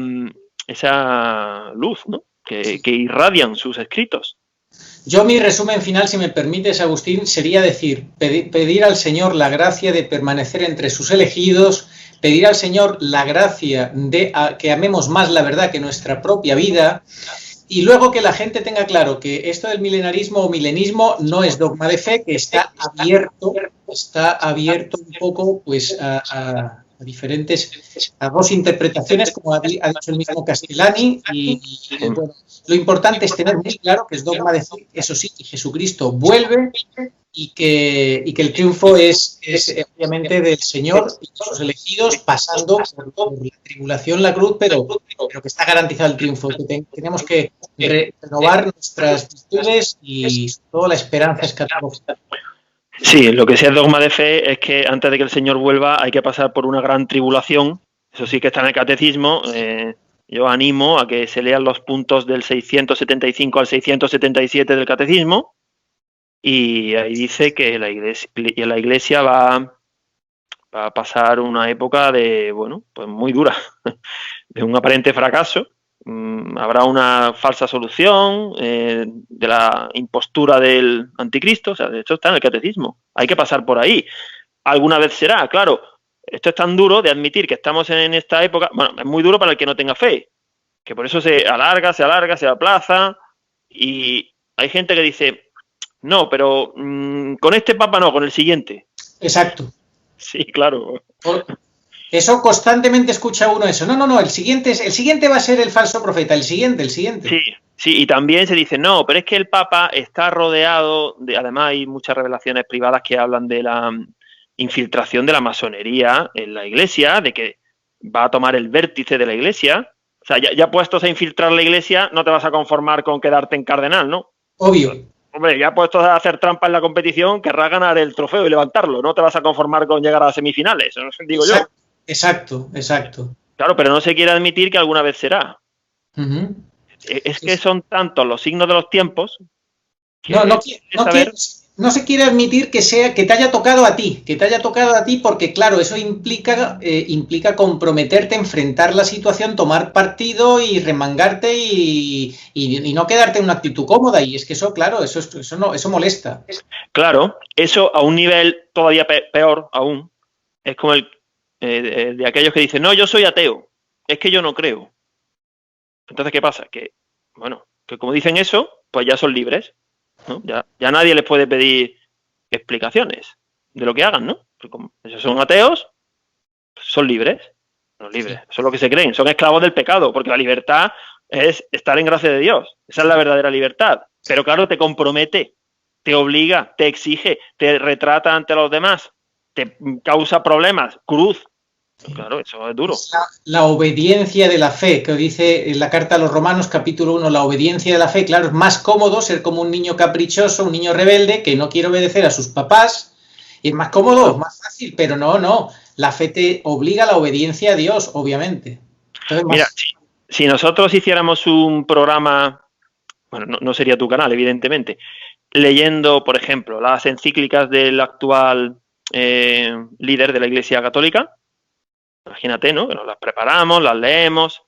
luz, ¿no? que irradian sus escritos. Yo mi resumen final, si me permites, Agustín, sería decir, pedir al Señor la gracia de permanecer entre sus elegidos, pedir al Señor la gracia de que amemos más la verdad que nuestra propia vida. Y luego que la gente tenga claro que esto del milenarismo o milenismo no es dogma de fe, que está abierto un poco pues a a dos interpretaciones, como ha dicho el mismo Castellani, y bueno, lo importante es tener muy claro que es dogma de fe, eso sí, que Jesucristo vuelve y que el triunfo es obviamente del Señor y de sus elegidos, pasando por la tribulación, la cruz, pero que está garantizado el triunfo, que tenemos que renovar nuestras virtudes y sobre todo la esperanza escatológica. Sí, lo que sí es dogma de fe es que antes de que el Señor vuelva hay que pasar por una gran tribulación. Eso sí que está en el catecismo. Yo animo a que se lean los puntos del 675 al 677 del catecismo. Y ahí dice que la iglesia va a pasar una época de, bueno, pues muy dura, de un aparente fracaso. Habrá una falsa solución de la impostura del anticristo. O sea, de hecho está en el catecismo. Hay que pasar por ahí. Alguna vez será, claro. Esto es tan duro de admitir que estamos en esta época. Bueno, es muy duro para el que no tenga fe, que por eso se alarga, se aplaza. Y hay gente que dice, no, pero con este papa no, con el siguiente. Exacto. Sí, claro. Eso constantemente escucha uno eso. No, el siguiente va a ser el falso profeta, el siguiente. Sí, y también se dice, no, pero es que el Papa está rodeado de, además hay muchas revelaciones privadas que hablan de la infiltración de la masonería en la Iglesia, de que va a tomar el vértice de la Iglesia. O sea, ya puestos a infiltrar la Iglesia, no te vas a conformar con quedarte en cardenal, ¿no? Obvio. Hombre, ya puestos a hacer trampa en la competición, querrás ganar el trofeo y levantarlo. No te vas a conformar con llegar a semifinales, digo yo. Exacto. Claro, pero no se quiere admitir que alguna vez será. Uh-huh. Es que son tantos los signos de los tiempos que no se quiere admitir que te haya tocado a ti, porque claro, eso implica comprometerte, enfrentar la situación, tomar partido y remangarte y no quedarte en una actitud cómoda, y es que eso, claro, eso molesta. Claro, eso a un nivel todavía peor aún, es como el de aquellos que dicen, no, yo soy ateo, es que yo no creo. Entonces, ¿qué pasa? Que, bueno, que como dicen eso, pues ya son libres, ¿no? Ya nadie les puede pedir explicaciones de lo que hagan, ¿no? Porque como ellos son ateos, pues son libres. No libres, eso es lo que se creen, son esclavos del pecado, porque la libertad es estar en gracia de Dios. Esa es la verdadera libertad. Pero claro, te compromete, te obliga, te exige, te retrata ante los demás, te causa problemas, cruz. Claro, eso es duro. La obediencia de la fe, que dice en la carta a los Romanos, capítulo 1, la obediencia de la fe. Claro, es más cómodo ser como un niño caprichoso, un niño rebelde, que no quiere obedecer a sus papás. Y es más cómodo, más fácil, pero no. La fe te obliga a la obediencia a Dios, obviamente. Entonces, mira, si nosotros hiciéramos un programa, bueno, no sería tu canal, evidentemente, leyendo, por ejemplo, las encíclicas del actual líder de la Iglesia Católica, imagínate, ¿no? Que nos las preparamos, las leemos.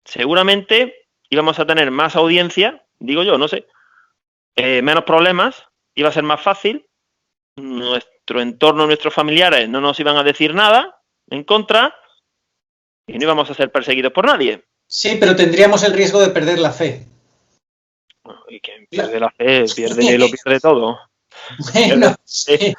Seguramente íbamos a tener más audiencia, digo yo, no sé, menos problemas, iba a ser más fácil. Nuestro entorno, nuestros familiares no nos iban a decir nada en contra y no íbamos a ser perseguidos por nadie. Sí, pero tendríamos el riesgo de perder la fe. Bueno, y quien pierde la fe, lo pierde todo. Bueno, sí.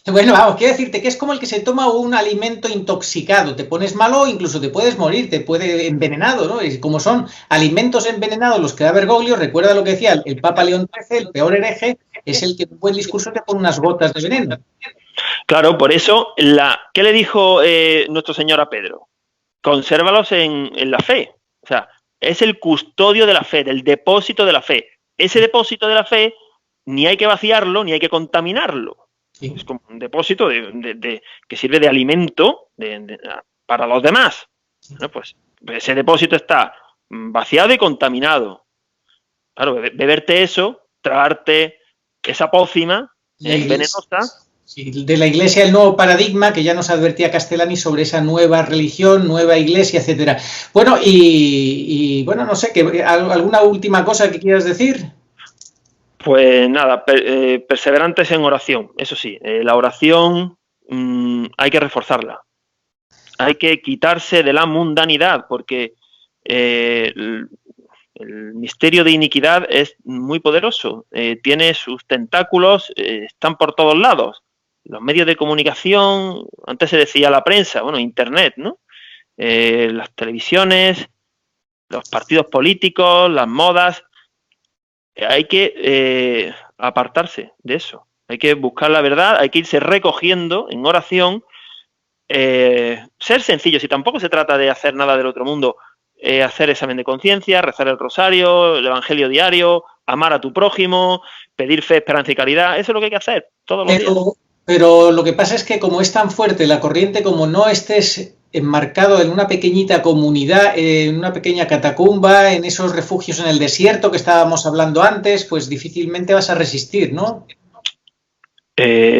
Bueno, vamos, quiero decirte que es como el que se toma un alimento intoxicado, te pones malo, incluso te puedes morir, te puede envenenado, ¿no? Y como son alimentos envenenados los que da Bergoglio, recuerda lo que decía el Papa León XIII, el peor hereje es el que en un buen discurso te pone unas gotas de veneno. Claro, por eso, ¿qué le dijo nuestro Señor a Pedro? Consérvalos en la fe, o sea, es el custodio de la fe, del depósito de la fe. Ese depósito de la fe ni hay que vaciarlo, ni hay que contaminarlo. Sí. Es como un depósito que sirve de alimento para los demás. Bueno, pues ese depósito está vaciado y contaminado. Claro, beberte eso, tragarte esa pócima venenosa. Sí, de la Iglesia, el nuevo paradigma, que ya nos advertía Castellani sobre esa nueva religión, nueva Iglesia, etcétera. Bueno, y bueno, no sé, ¿alguna última cosa que quieras decir? Pues nada, perseverantes en oración, eso sí, la oración hay que reforzarla, hay que quitarse de la mundanidad, porque el misterio de iniquidad es muy poderoso, tiene sus tentáculos, están por todos lados, los medios de comunicación, antes se decía la prensa, bueno, Internet, ¿no? Las televisiones, los partidos políticos, las modas. Hay que apartarse de eso. Hay que buscar la verdad, hay que irse recogiendo en oración, ser sencillos, y tampoco se trata de hacer nada del otro mundo, hacer examen de conciencia, rezar el rosario, el evangelio diario, amar a tu prójimo, pedir fe, esperanza y caridad. Eso es lo que hay que hacer todos los días. Pero lo que pasa es que como es tan fuerte la corriente, como no estés enmarcado en una pequeñita comunidad, en una pequeña catacumba, en esos refugios en el desierto que estábamos hablando antes, pues difícilmente vas a resistir, ¿no?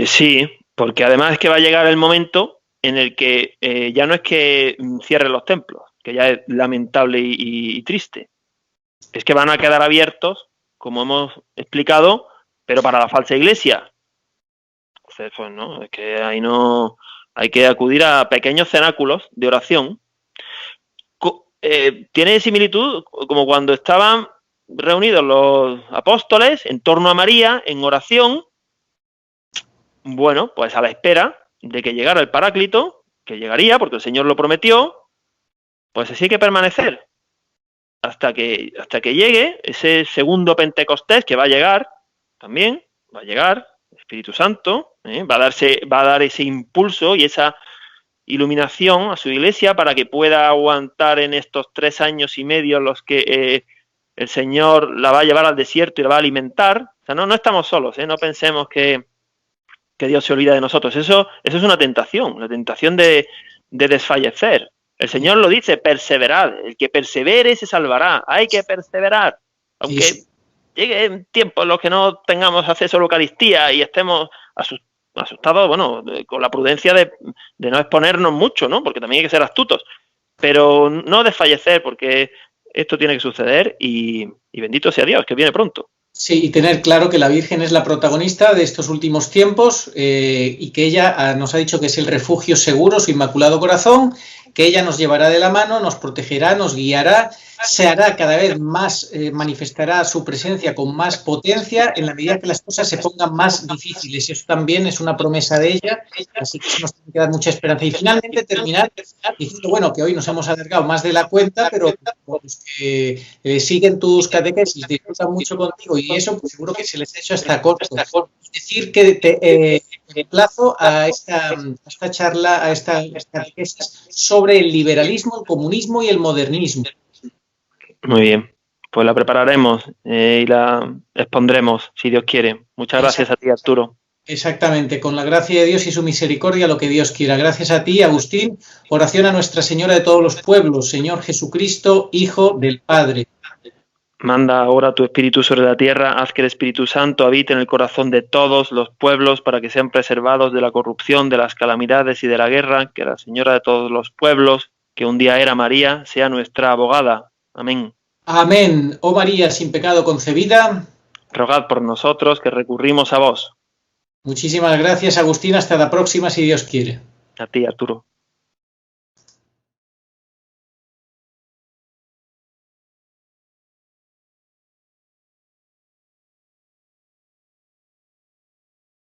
Sí, porque además es que va a llegar el momento en el que ya no es que cierren los templos, que ya es lamentable y triste. Es que van a quedar abiertos, como hemos explicado, pero para la falsa iglesia. Entonces, pues no, es que ahí no hay que acudir a pequeños cenáculos de oración. Tiene similitud como cuando estaban reunidos los apóstoles en torno a María en oración. Bueno, pues a la espera de que llegara el Paráclito, que llegaría porque el Señor lo prometió, pues así hay que permanecer hasta que llegue ese segundo Pentecostés, que va a llegar también, va a llegar el Espíritu Santo, va a dar ese impulso y esa iluminación a su iglesia para que pueda aguantar en estos 3 años y medio los que el Señor la va a llevar al desierto y la va a alimentar. O sea, no estamos solos, no pensemos que Dios se olvida de nosotros. Eso es una tentación, la tentación de desfallecer. El Señor lo dice, perseverad. El que persevere se salvará. Hay que perseverar. Aunque llegue tiempo en los que no tengamos acceso a la Eucaristía y estemos asustados, bueno, con la prudencia de no exponernos mucho, ¿no? Porque también hay que ser astutos. Pero no desfallecer, porque esto tiene que suceder y bendito sea Dios, que viene pronto. Sí, y tener claro que la Virgen es la protagonista de estos últimos tiempos y que ella nos ha dicho que es el refugio seguro, su Inmaculado Corazón, que ella nos llevará de la mano, nos protegerá, nos guiará, se hará cada vez más, manifestará su presencia con más potencia en la medida que las cosas se pongan más difíciles. Eso también es una promesa de ella, así que nos tiene que dar mucha esperanza. Y finalmente terminar diciendo, bueno, que hoy nos hemos alargado más de la cuenta, pero los que siguen tus catequesis disfrutan mucho contigo y eso pues seguro que se les ha hecho hasta corto. Es decir, que te emplazo a esta charla, a esta catequesis sobre el liberalismo, el comunismo y el modernismo. Muy bien, pues la prepararemos y la expondremos, si Dios quiere. Muchas gracias a ti, Arturo. Exactamente, con la gracia de Dios y su misericordia, lo que Dios quiera. Gracias a ti, Agustín. Oración a Nuestra Señora de todos los pueblos, Señor Jesucristo, Hijo del Padre. Manda ahora tu Espíritu sobre la tierra, haz que el Espíritu Santo habite en el corazón de todos los pueblos para que sean preservados de la corrupción, de las calamidades y de la guerra, que la Señora de todos los pueblos, que un día era María, sea nuestra abogada. Amén. Amén. Oh María, sin pecado concebida. Rogad por nosotros que recurrimos a vos. Muchísimas gracias, Agustín. Hasta la próxima, si Dios quiere. A ti, Arturo.